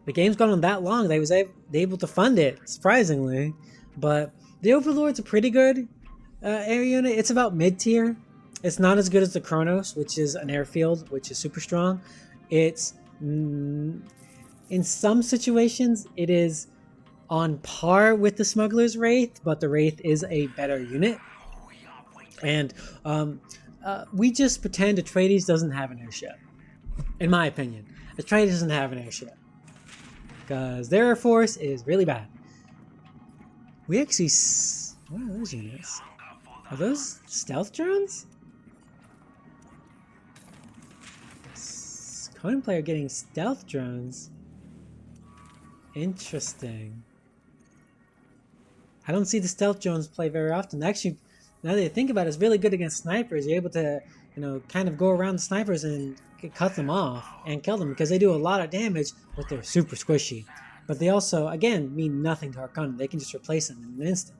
The game's gone on that long, they was able to fund it, surprisingly. But the Overlord's a pretty good air unit. It's about mid-tier. It's not as good as the Kronos, which is an airfield, which is super strong. It's, in some situations, it is on par with the Smuggler's Wraith, but the Wraith is a better unit. And we just pretend Atreides doesn't have an airship. In my opinion, Atreides doesn't have an airship. Because their air force is really bad. We actually... What are those units? Are those stealth drones? Conan player getting stealth drones. Interesting. I don't see the stealth drones play very often. Actually, now that you think about it, it's really good against snipers. You're able to, kind of go around the snipers and cut them off and kill them because they do a lot of damage, but they're super squishy. But they also, again, mean nothing to Harkonnen. They can just replace them in an instant.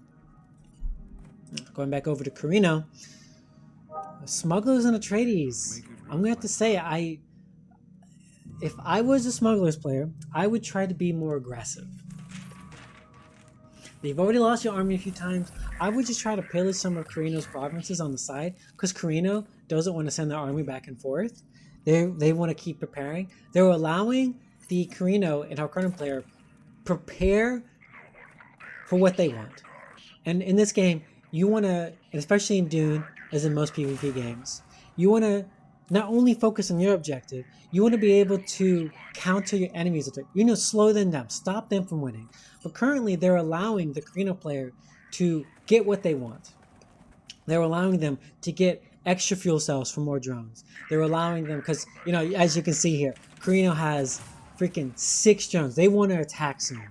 Going back over to Corrino. Smugglers and Atreides. I'm going to have to say, if I was a Smugglers player, I would try to be more aggressive. You've already lost your army a few times. I would just try to pillage some of Corrino's provinces on the side, because Corrino doesn't want to send their army back and forth. They want to keep preparing. They're allowing the Corrino and Harkonnen player prepare for what they want. And in this game, you want to, especially in Dune, as in most PvP games, you want to not only focus on your objective, you want to be able to counter your enemies. Slow them down, stop them from winning. But currently, they're allowing the Corrino player to get what they want. They're allowing them to get extra fuel cells for more drones. They're allowing them, because, as you can see here, Corrino has freaking 6 drones. They want to attack soon.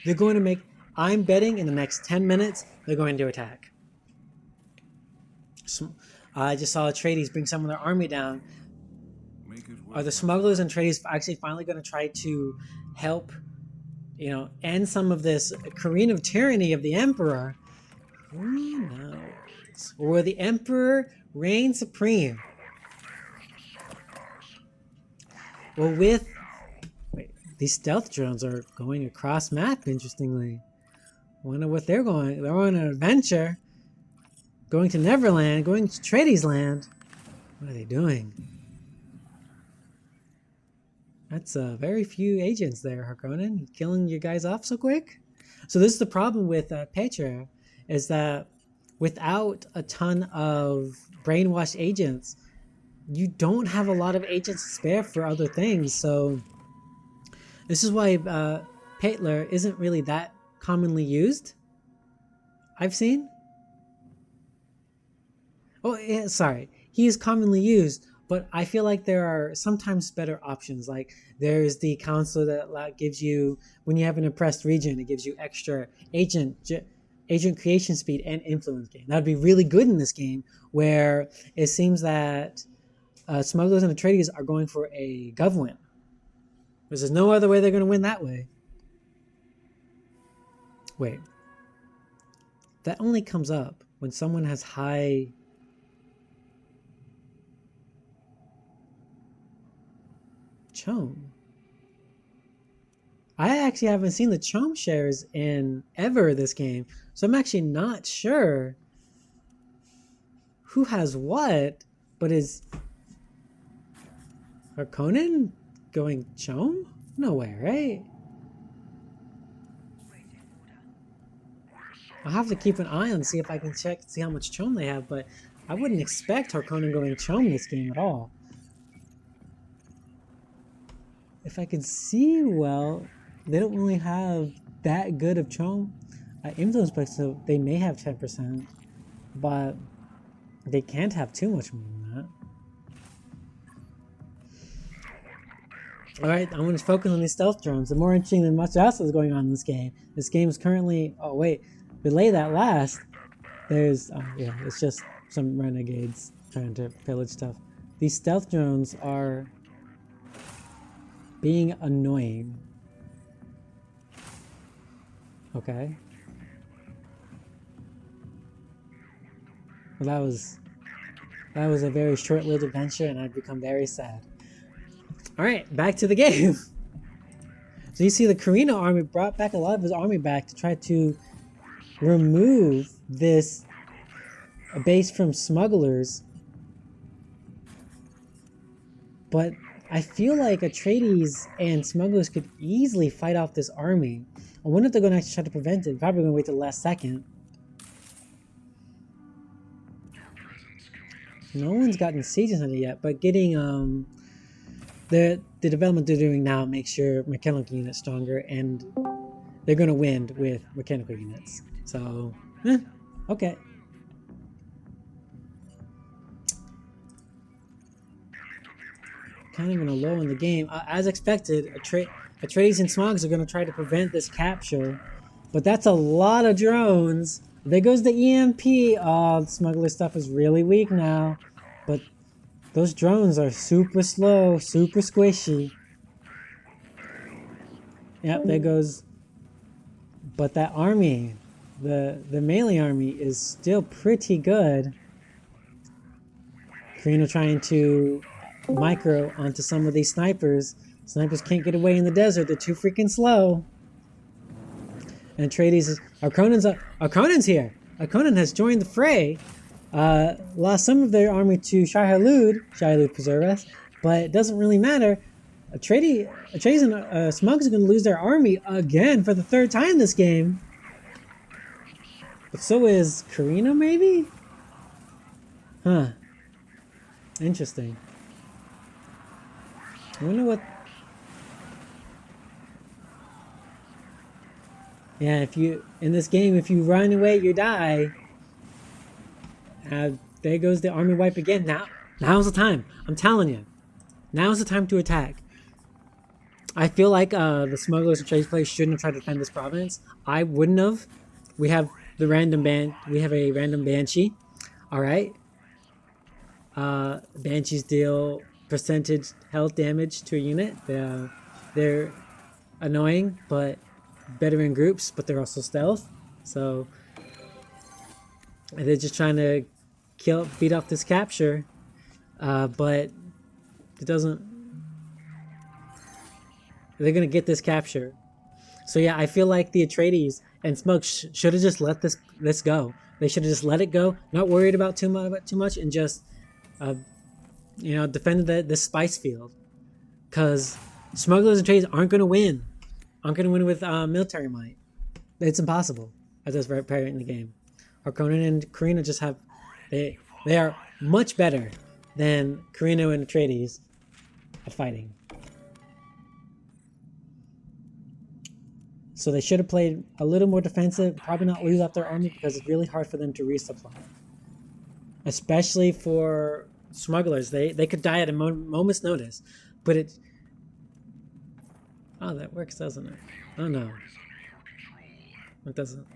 They're going to make, I'm betting in the next 10 minutes, they're going to attack. So, I just saw Atreides bring some of their army down. Are the Smugglers and Atreides actually finally going to try to help, end some of this Corrino tyranny of the Emperor? Who knows? Or will the Emperor reign supreme? Well, these stealth drones are going across map, interestingly. Wonder what they're going. They're on an adventure. Going to Neverland, going to Atreides land. What are they doing? That's very few agents there, Harkonnen. Killing your guys off so quick? So this is the problem with Petra, is that without a ton of brainwashed agents, you don't have a lot of agents to spare for other things. So this is why Petler isn't really that commonly used, I've seen. Oh, yeah, sorry. He is commonly used, but I feel like there are sometimes better options. Like there's the counselor that gives you, when you have an oppressed region, it gives you extra agent creation speed and influence gain. That would be really good in this game, where it seems that Smugglers and Atreides are going for a gov win. Because there's no other way they're going to win that way. Wait. That only comes up when someone has high... Chom. I actually haven't seen the Chom shares in ever this game, so I'm actually not sure who has what, but is Harkonnen going Chom? No way, right? I'll have to keep an eye on, see if I can check, see how much Chom they have, but I wouldn't expect Harkonnen going Chom this game at all. If I can see well, they don't really have that good of Chom influence points, so they may have 10%, but they can't have too much more than that. Alright, I'm going to focus on these stealth drones. They're more interesting than much else that's going on in this game. This game is currently... Oh, wait. Relay that last. There's... Oh, yeah. It's just some renegades trying to pillage stuff. These stealth drones are being annoying. Okay. Well, that was a very short-lived adventure, and I've become very sad. Alright, back to the game. So you see the Corrino army brought back a lot of his army back to try to remove this base from smugglers. But I feel like Atreides and smugglers could easily fight off this army. I wonder if they're going to actually try to prevent it. Probably going to wait till the last second. No one's gotten sieges on it yet, but getting the development they're doing now makes your mechanical units stronger, and they're going to win with mechanical units. So, okay. Kind of in a low in the game. As expected, Atreides and Smogs are going to try to prevent this capture, but that's a lot of drones. There goes the EMP. Oh, the smuggler stuff is really weak now, but those drones are super slow, super squishy. Yep, there goes. But that army, the melee army, is still pretty good. Corrino trying to micro onto some of these snipers. Snipers can't get away in the desert. They're too freaking slow. And Atreides is... Harkonnen's here. Harkonnen has joined the fray. Lost some of their army to Shai-Hulud preserve us, but it doesn't really matter. Atreides and Smugs are going to lose their army again for the third time this game. But so is Corrino, maybe? Huh. Interesting. I wonder what... Yeah, if you... In this game, if you run away, you die. There goes the army wipe again. Now's the time. I'm telling you. Now's the time to attack. I feel like the smugglers and trade players shouldn't have tried to defend this province. I wouldn't have. We have a random banshee. Alright. Banshees deal percentage health damage to a unit. They're annoying, but better in groups, but they're also stealth. So they're just trying to beat off this capture, but it doesn't. They're gonna get this capture. So yeah, I feel like the Atreides and Smoke should have just let this go. They should have just let it go, not worried about too much, and just defended this spice field. Because smugglers and Atreides aren't gonna win. Aren't gonna win with military might. It's impossible at this point in the game. Harkonnen and Corrino just have they are much better than Corrino and Atreides at fighting. So they should have played a little more defensive, probably not lose off their army, because it's really hard for them to resupply. Especially for smugglers. They could die at a moment's notice. But it... Oh, that works, doesn't it? Oh no. It doesn't.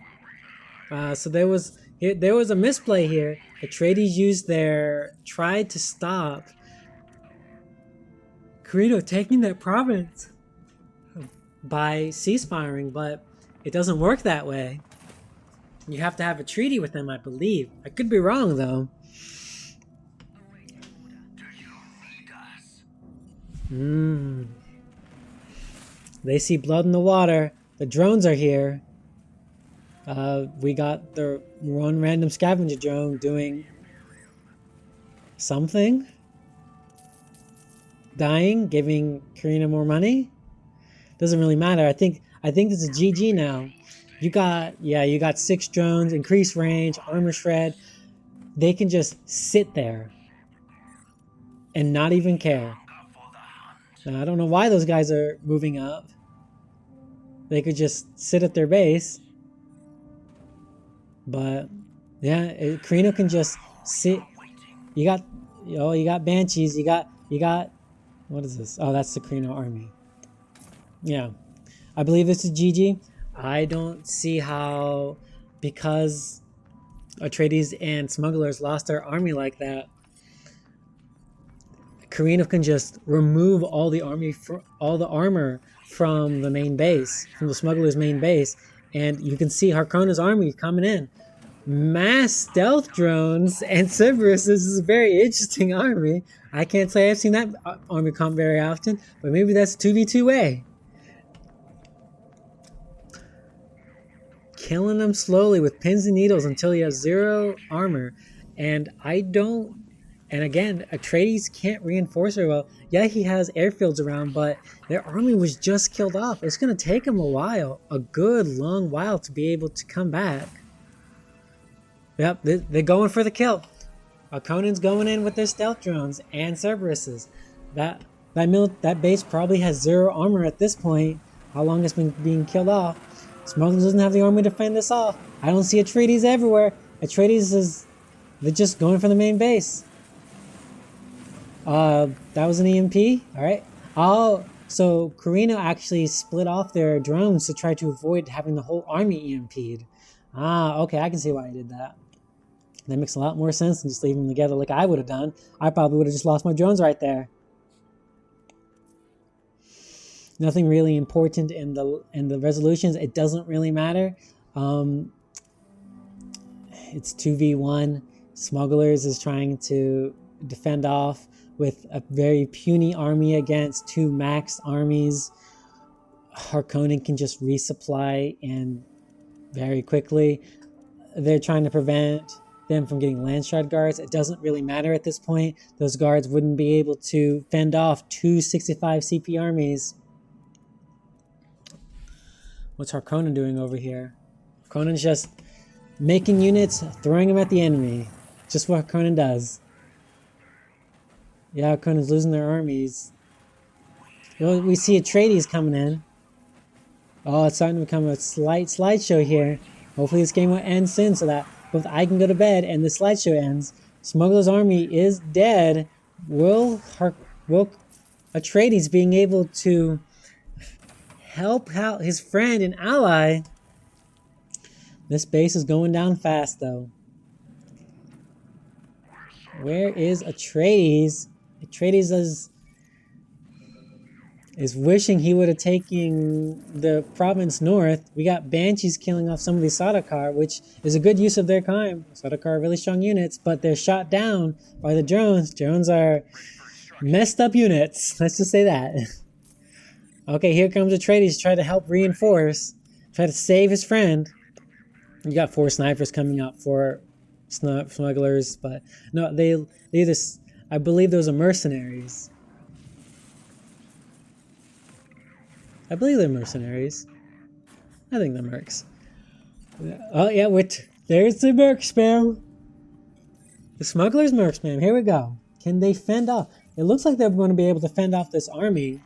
So there was a misplay here. Atreides tried to stop Corrino taking that province by ceasefiring, but it doesn't work that way. You have to have a treaty with them, I believe. I could be wrong, though. They see blood in the water. The drones are here. We got the one random scavenger drone doing something. Dying, giving Corrino more money. Doesn't really matter. I think this is GG now. You got 6 drones, increased range, armor shred. They can just sit there and not even care. Now, I don't know why those guys are moving up. They could just sit at their base. But yeah, Corrino can just sit. You got banshees. You got What is this? Oh, that's the Corrino army. Yeah. I believe this is GG. I don't see how, because Atreides and smugglers lost their army like that, Corrino can just remove all the armor from the main base, from the smugglers' main base, and you can see Harkonnen's army coming in. Mass stealth drones and Cerberus. This is a very interesting army. I can't say I've seen that army come very often, but maybe that's 2v2A. Killing them slowly with pins and needles until he has 0 armor. And again, Atreides can't reinforce very well. Yeah, he has airfields around, but their army was just killed off. It's going to take them a while, a good long while, to be able to come back. Yep, they're going for the kill. Harkonnen's going in with their stealth drones and Cerberuses. That base probably has 0 armor at this point. How long it's been being killed off. Smugglers doesn't have the army to fend this off. I don't see Atreides everywhere. They're just going for the main base. That was an EMP. All right. Oh, so Corrino actually split off their drones to try to avoid having the whole army EMP'd. Okay, I can see why he did that. That makes a lot more sense than just leaving them together like I would have done. I probably would have just lost my drones right there. Nothing really important in the resolutions. It doesn't really matter. It's 2v1. Smugglers is trying to defend off with a very puny army against 2 max armies. Harkonnen can just resupply and very quickly. They're trying to prevent them from getting Landshard guards. It doesn't really matter at this point. Those guards wouldn't be able to fend off 2 65 CP armies. What's Harkonnen doing over here? Harkonnen's just making units, throwing them at the enemy. Just what Harkonnen does. Yeah, Harkonnen's losing their armies. We see Atreides coming in. Oh, it's starting to become a slight slideshow here. Hopefully this game will end soon so that both I can go to bed and the slideshow ends. Smuggler's army is dead. Will Atreides being able to help out his friend and ally? This base is going down fast though. Where is Atreides? Atreides is wishing he would have taken the province north. We got Banshees killing off some of these Sardaukar, which is a good use of their time. Sardaukar are really strong units, but they're shot down by the drones. Drones are messed up units. Let's just say that. Okay, here comes Atreides, try to help reinforce, try to save his friend. You got 4 snipers coming up for smugglers, but no, I believe those are mercenaries. I believe they're mercenaries. I think they're mercs. Oh yeah, there's the merc spam. The smugglers merc spam. Here we go. Can they fend off? It looks like they're going to be able to fend off this army.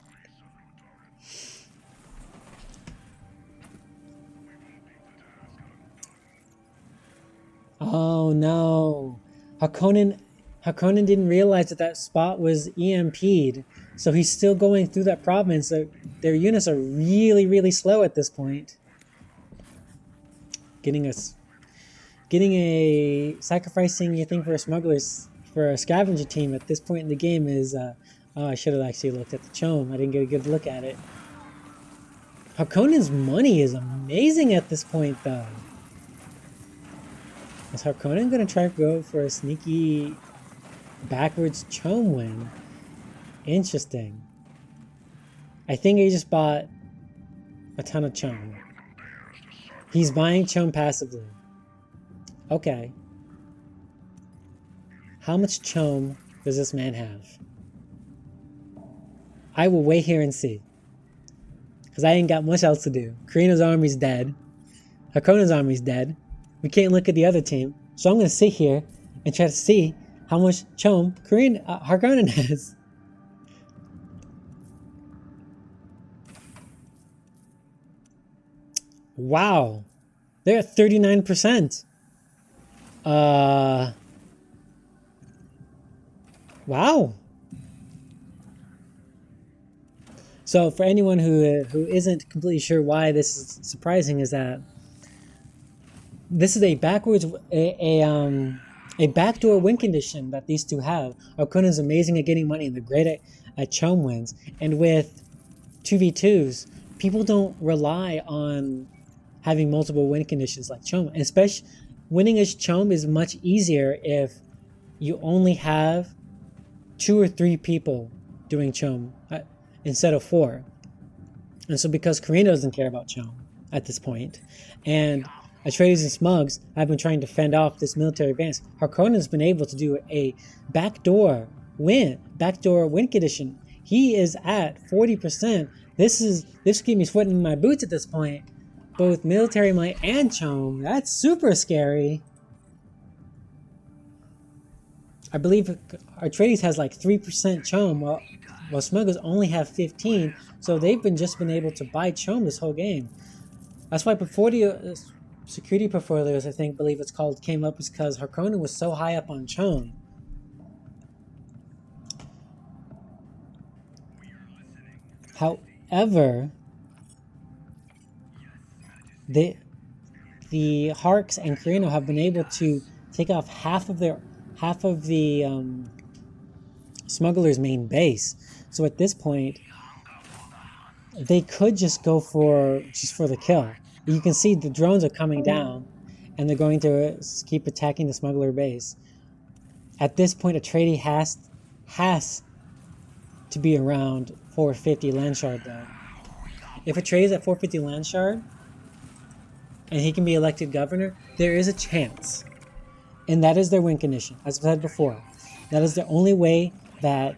Oh no. Harkonnen didn't realize that spot was EMP'd. So he's still going through that province. Their units are really, really slow at this point. Sacrificing your thing for a scavenger team at this point in the game is, I should have actually looked at the chome. I didn't get a good look at it. Harkonnen's money is amazing at this point though. Is Harkonnen going to try to go for a sneaky backwards chome win? Interesting. I think he just bought a ton of chome. He's buying chome passively. Okay. How much chome does this man have? I will wait here and see. Because I ain't got much else to do. Corrino's army's dead. Harkonnen's army's dead. We can't look at the other team. So I'm going to sit here and try to see how much chome Harkonnen has. Wow. They're at 39%. Wow. So for anyone who isn't completely sure why this is surprising, is that this is a backdoor win condition that these two have. Harkonnen is amazing at getting money and they're great at chome wins. And with 2v2s, people don't rely on having multiple win conditions like chome. And especially winning as chome is much easier if you only have 2 or 3 people doing chome instead of 4. And so because Corrino doesn't care about chome at this point, and Atreides and Smugs have been trying to fend off this military advance, Harkonnen's been able to do a backdoor win condition. He is at 40%. This keeps me sweating in my boots at this point. Both military might and chome. That's super scary. I believe Atreides has like 3% chome, while Smugglers only have 15. So they've just been able to buy chome this whole game. That's why security portfolios, believe it's called, came up, is because Harkonnen was so high up on chome. However, the Harks and Corrino have been able to take off half of the smugglers' main base. So at this point, they could just go for the kill. You can see the drones are coming down, and they're going to keep attacking the smuggler base. At this point, Atreides has to be around 450 land shard though. If Atreides is at 450 land shard, and he can be elected governor, there is a chance. And that is their win condition, as I said before. That is the only way that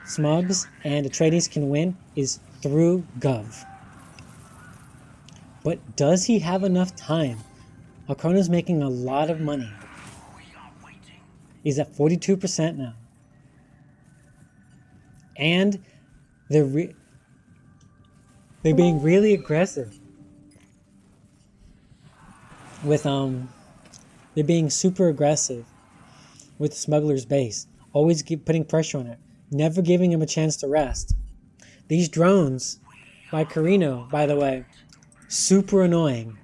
Smugs and Atreides can win, is through Gov. But does he have enough time? Harkonnen's making a lot of money. He's at 42% now. And they're being really aggressive. They're being super aggressive with the smuggler's base. Always putting pressure on it. Never giving him a chance to rest. These drones by Corrino, by the way, super annoying.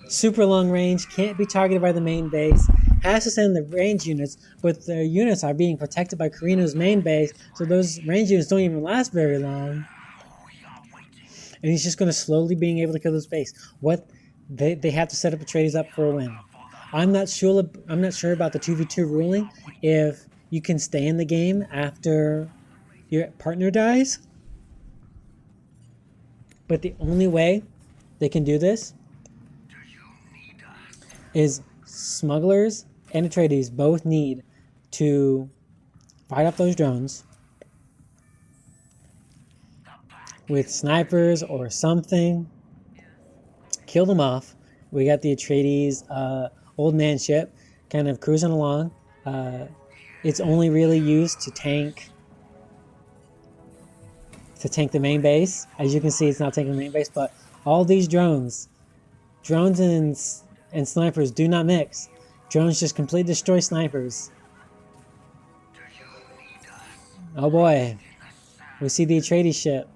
Super long range, can't be targeted by the main base. Has to send the range units, but the units are being protected by Corrino's main base, so those range units don't even last very long. And he's just going to slowly being able to kill this base. They have to set up Atreides up for a win. I'm not sure about the 2v2 ruling, if you can stay in the game after your partner dies. But the only way they can do this is smugglers and Atreides both need to fight off those drones with snipers or something, kill them off. We got the Atreides old man ship kind of cruising along. It's only really used to tank the main base. As you can see, it's not tanking the main base, but all these drones and snipers do not mix. Drones just completely destroy snipers. Oh boy. We see the Atreides ship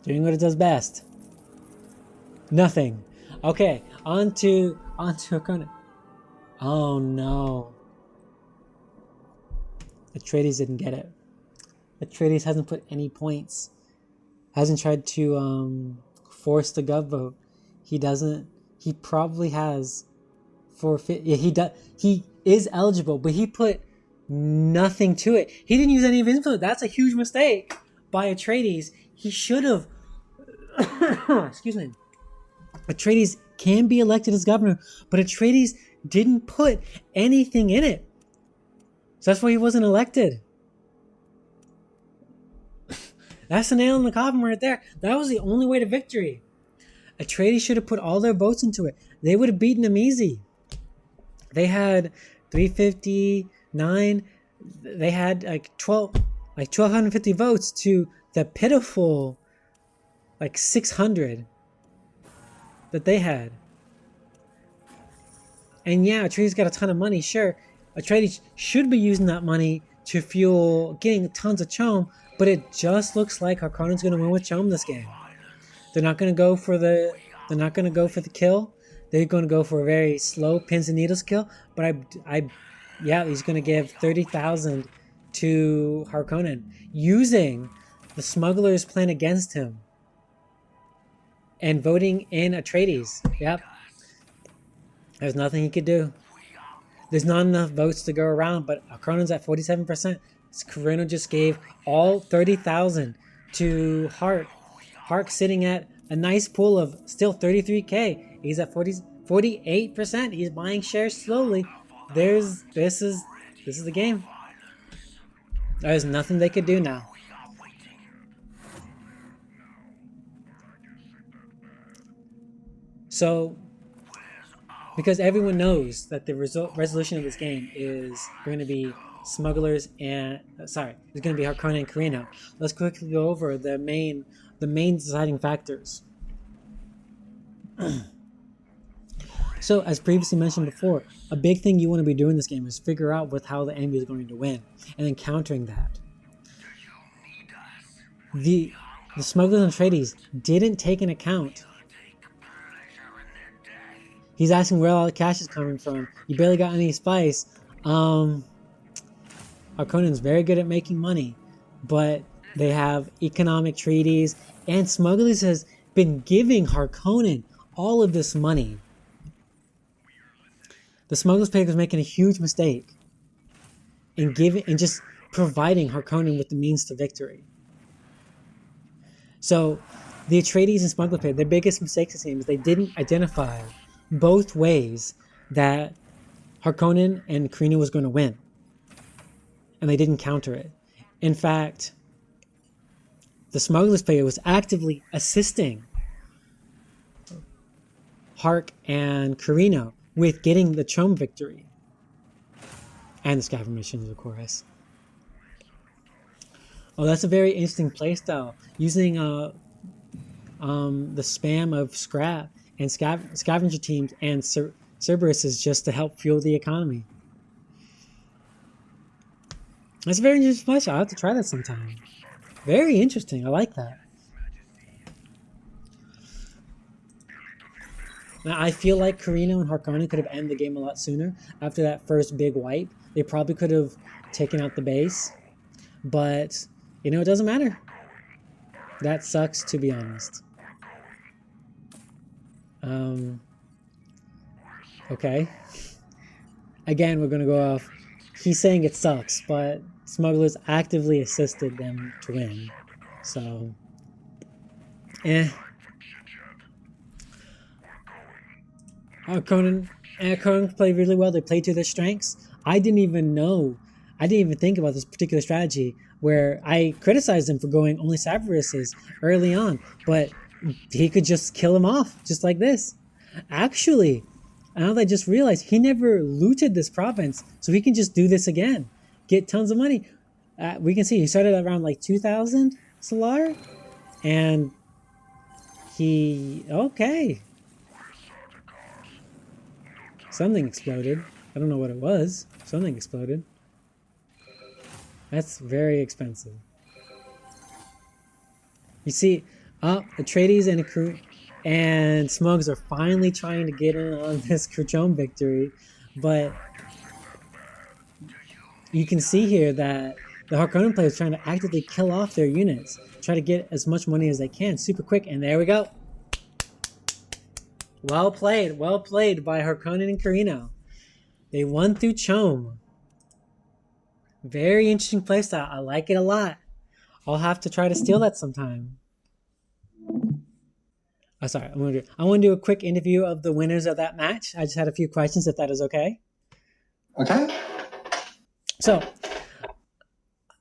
doing what it does best. Nothing. Okay, on to Harkonnen. Oh no. Atreides didn't get it. Atreides hasn't put any points. Hasn't tried to force the gov vote. He doesn't. He probably has he is eligible, but he put nothing to it. He didn't use any of his influence. That's a huge mistake by Atreides. He should have. Excuse me. Atreides can be elected as governor, but Atreides didn't put anything in it. So that's why he wasn't elected. That's the nail in the coffin right there. That was the only way to victory. Atreides should have put all their votes into it. They would have beaten him easy. They had 359. They had like 1,250 votes to the pitiful 600 that they had. And yeah, Atreides got a ton of money, sure. Atreides should be using that money to fuel getting tons of chome, But it just looks like Harkonnen's going to win with Chom this game. They're not going to go for the kill. They're going to go for a very slow pins and needles kill. But he's going to give 30,000 to Harkonnen using the smugglers' plan against him and voting in Atreides. Yep. There's nothing he could do. There's not enough votes to go around, but Harkonnen's at 47%. Corrino just gave all 30,000 to Hark. Hark sitting at a nice pool of still 33k. He's at 48%. He's buying shares slowly. This is the game. There's nothing they could do now. So, because everyone knows that the resolution of this game is going to be smugglers and it's going to be Harkonnen and Corrino. Let's quickly go over the main deciding factors. So, as previously mentioned before, a big thing you want to be doing in this game is figure out how the enemy is going to win, and then countering that. The smugglers and Atreides didn't take into account. He's asking where all the cash is coming from. You barely got any spice. Harkonnen's very good at making money, but they have economic treaties, and smugglers has been giving Harkonnen all of this money. The smugglers page was making a huge mistake in just providing Harkonnen with the means to victory. So the Atreides and smuggler page, their biggest mistakes this game is they didn't identify both ways that Harkonnen and Corrino was going to win. And they didn't counter it. In fact, the smugglers player was actively assisting Hark and Corrino with getting the Chom victory. And the scavenger missions, of course. Oh, that's a very interesting playstyle. Using the spam of scrap and scavenger teams and Cerberus is just to help fuel the economy. That's a very interesting playstyle. I'll have to try that sometime. Very interesting. I like that. Now, I feel like Corrino and Harkonnen could have ended the game a lot sooner. After that first big wipe, they probably could have taken out the base. But, it doesn't matter. That sucks, to be honest. Okay. Again, we're going to go off. He's saying it sucks, but smugglers actively assisted them to win. So, Harkonnen played really well. They played to their strengths. I didn't even think about this particular strategy where I criticized him for going only Cerberuses early on, but he could just kill him off just like this. Actually, now that I just realized he never looted this province, so he can just do this again, get tons of money. We can see he started around like 2,000 Solar, and okay. Something exploded. I don't know what it was. Something exploded. That's very expensive. You see, Atreides and Smugs are finally trying to get in on this Chom victory, but you can see here that the Harkonnen players are trying to actively kill off their units, try to get as much money as they can super quick, and there we go. Well played by Harkonnen and Corrino. They won through Chom. Very interesting playstyle. I like it a lot. I'll have to try to steal that sometime. Oh, sorry, I want to do a quick interview of the winners of that match. I just had a few questions, if that is okay. Okay. So,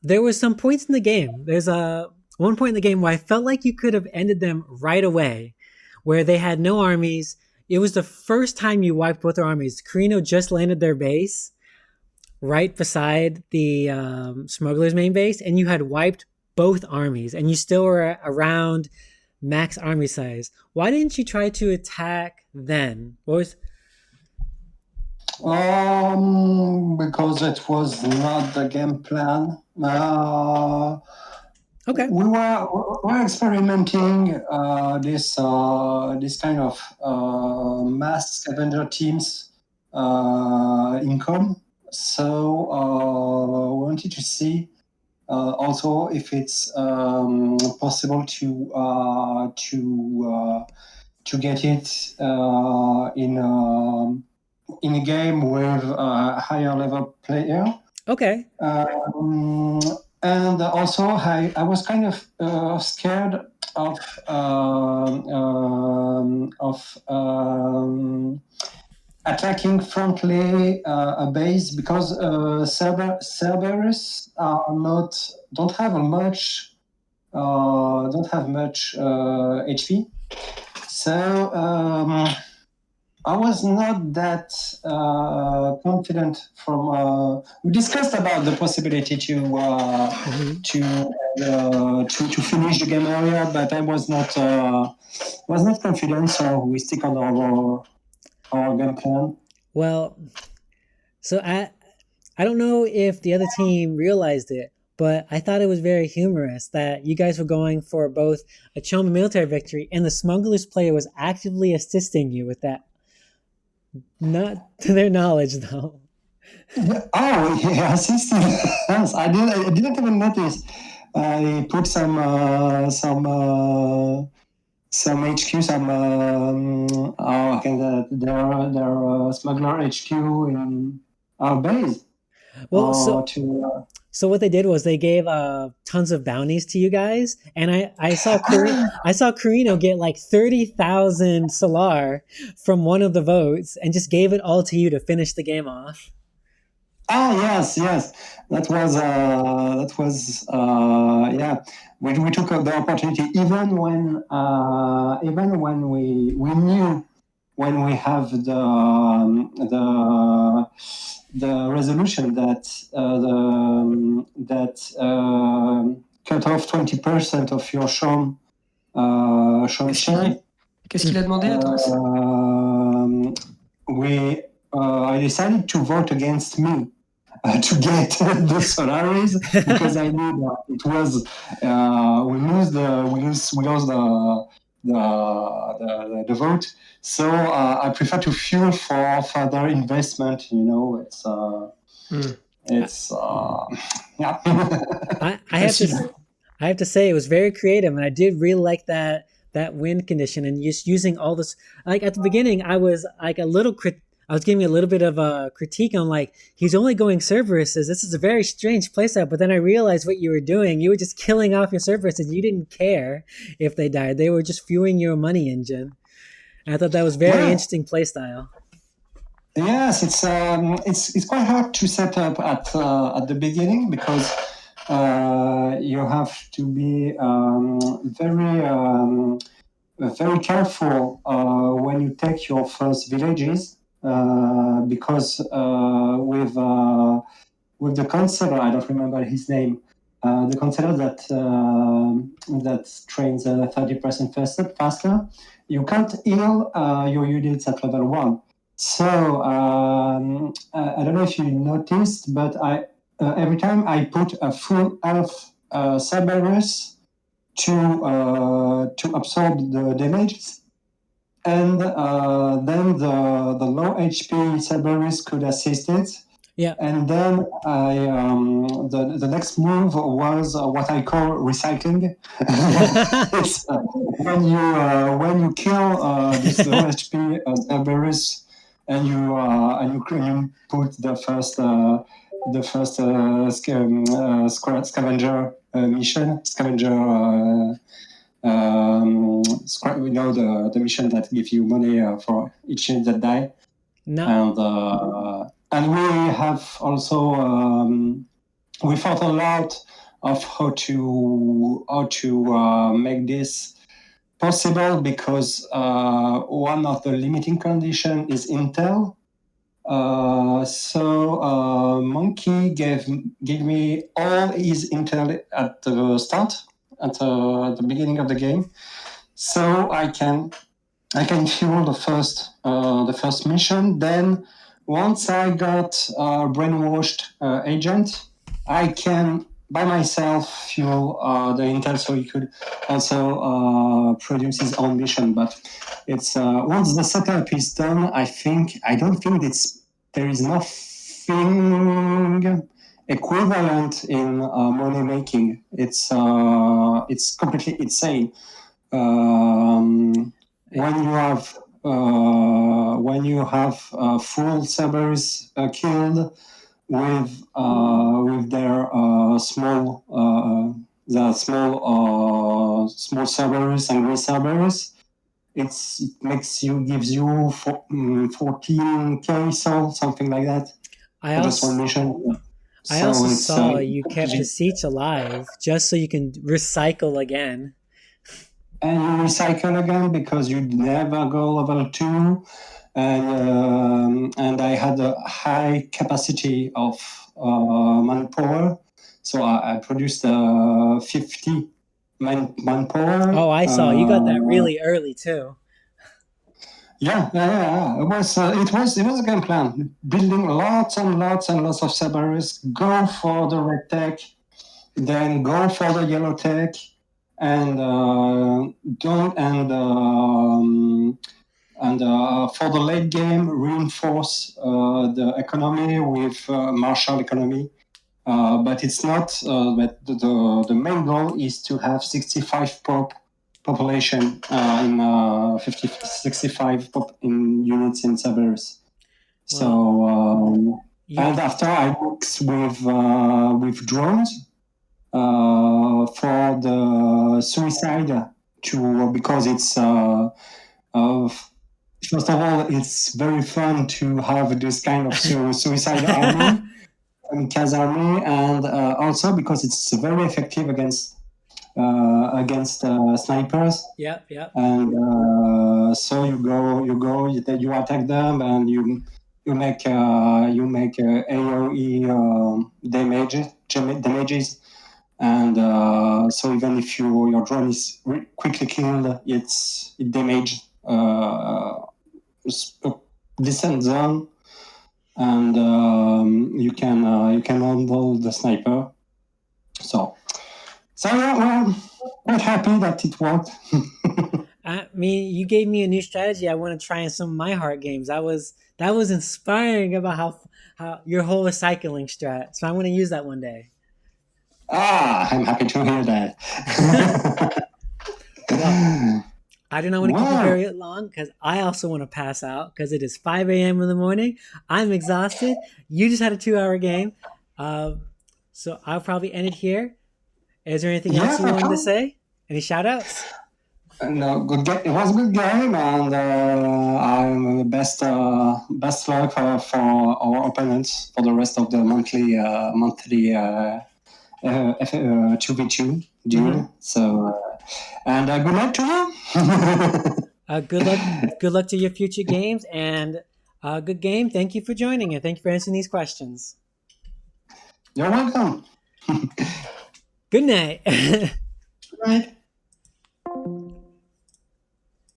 there were some points in the game. There's one point in the game where I felt like you could have ended them right away, where they had no armies. It was the first time you wiped both their armies. Corrino just landed their base right beside the smugglers' main base, and you had wiped both armies, and you still were around max army size. Why didn't you try to attack then? Because it was not the game plan. Okay. We were experimenting this kind of mass scavenger teams income. So we wanted to see also if it's possible to get it in a game with a higher level player. Okay. And also, I was kind of scared of attacking frontally a base because Cerberus are not don't have much HP. So I was not that confident. We discussed about the possibility to finish the game area, but I was not confident. So we stick on our game plan. Well, so I don't know if the other team realized it, but I thought it was very humorous that you guys were going for both a Choma military victory and the smugglers player was actively assisting you with that. Not to their knowledge, though. Oh, yeah, assisting. Yes, I didn't even notice. I put some HQ, their smuggler HQ in our base. Well, so what they did was they gave tons of bounties to you guys, and I saw Corrino get like 30,000 Solar from one of the votes, and just gave it all to you to finish the game off. Oh yes, that was yeah. We took the opportunity even when we knew when we have the resolution that cut off 20% of your Sean share. Qu'est-ce qu'il a demandé? Attends. I decided to vote against me to get the Solaris because I knew that it was we lost the vote. So I prefer to fuel for further investment. You know, it's yeah. I have to say it was very creative, and I did really like that win condition and just using all this. Like at the beginning, I was like I was giving a little bit of a critique on like he's only going Cerberuses. This is a very strange playstyle. But then I realized what you were doing. You were just killing off your Cerberuses. You didn't care if they died. They were just fueling your money engine. And I thought that was very interesting playstyle. Yes, it's quite hard to set up at the beginning because you have to be very careful when you take your first villages. Because with the counselor, I don't remember his name, the counselor that trains 30% faster, you can't heal your units at level 1. So I don't know if you noticed, but every time I put a full health Cerberus to absorb the damages. And then the low HP Cerberus could assist it. Yeah. And then the next move was what I call recycling. It's when you kill this low HP Cerberus and you put the first scavenger mission, we know the mission that gives you money for each unit that die. No. And we have also we thought a lot of how to make this possible because one of the limiting condition is Intel. So Monkey gave me all his Intel at the start. At the beginning of the game, so I can fuel the first mission. Then once I got brainwashed agent, I can by myself fuel the Intel, so he could also produce his own mission. But it's once the setup is done, I don't think there is nothing equivalent in money making. It's completely insane. When you have full sabers killed with their small sabers and gray sabers, gives you 14k soul, something like that. I For just one also mission. I So also it's, saw you kept the seats alive just so you can recycle again. and you recycle again because you never go level 2, and I had a high capacity of manpower, so I produced 50 manpower. Oh, I saw you got that really early too. Yeah. It was a game plan. Building lots and lots and lots of sabers, go for the red tech, then go for the yellow tech, and don't and for the late game reinforce the economy with martial economy. But it's not. But the main goal is to have 65 population in 65 in units in Cerberus. So and after I worked with drones for the suicide because it's first of all it's very fun to have this kind of suicide army. Army, and also because it's very effective against snipers. Yep. And so you attack them, and you make AOE damages, and so even if your drone is quickly killed, it damage a decent zone. And you can handle the sniper. So yeah, well, quite happy that it worked. I mean, you gave me a new strategy. I want to try in some of my heart games. That was inspiring about how your whole recycling strat. So I want to use that one day. I'm happy to hear that. Well, I do not want to keep you very long because I also want to pass out because it is 5 a.m. in the morning. I'm exhausted. You just had a 2-hour game. So I'll probably end it here. Is there anything else you wanted to say? Any shout outs? No, good game. It was a good game, and I'm best luck for our opponents for the rest of the monthly 2v2 Dune. Mm-hmm. So, and good luck to you. Good luck to your future games, and good game. Thank you for joining, and thank you for answering these questions. You're welcome. Good night. Good night.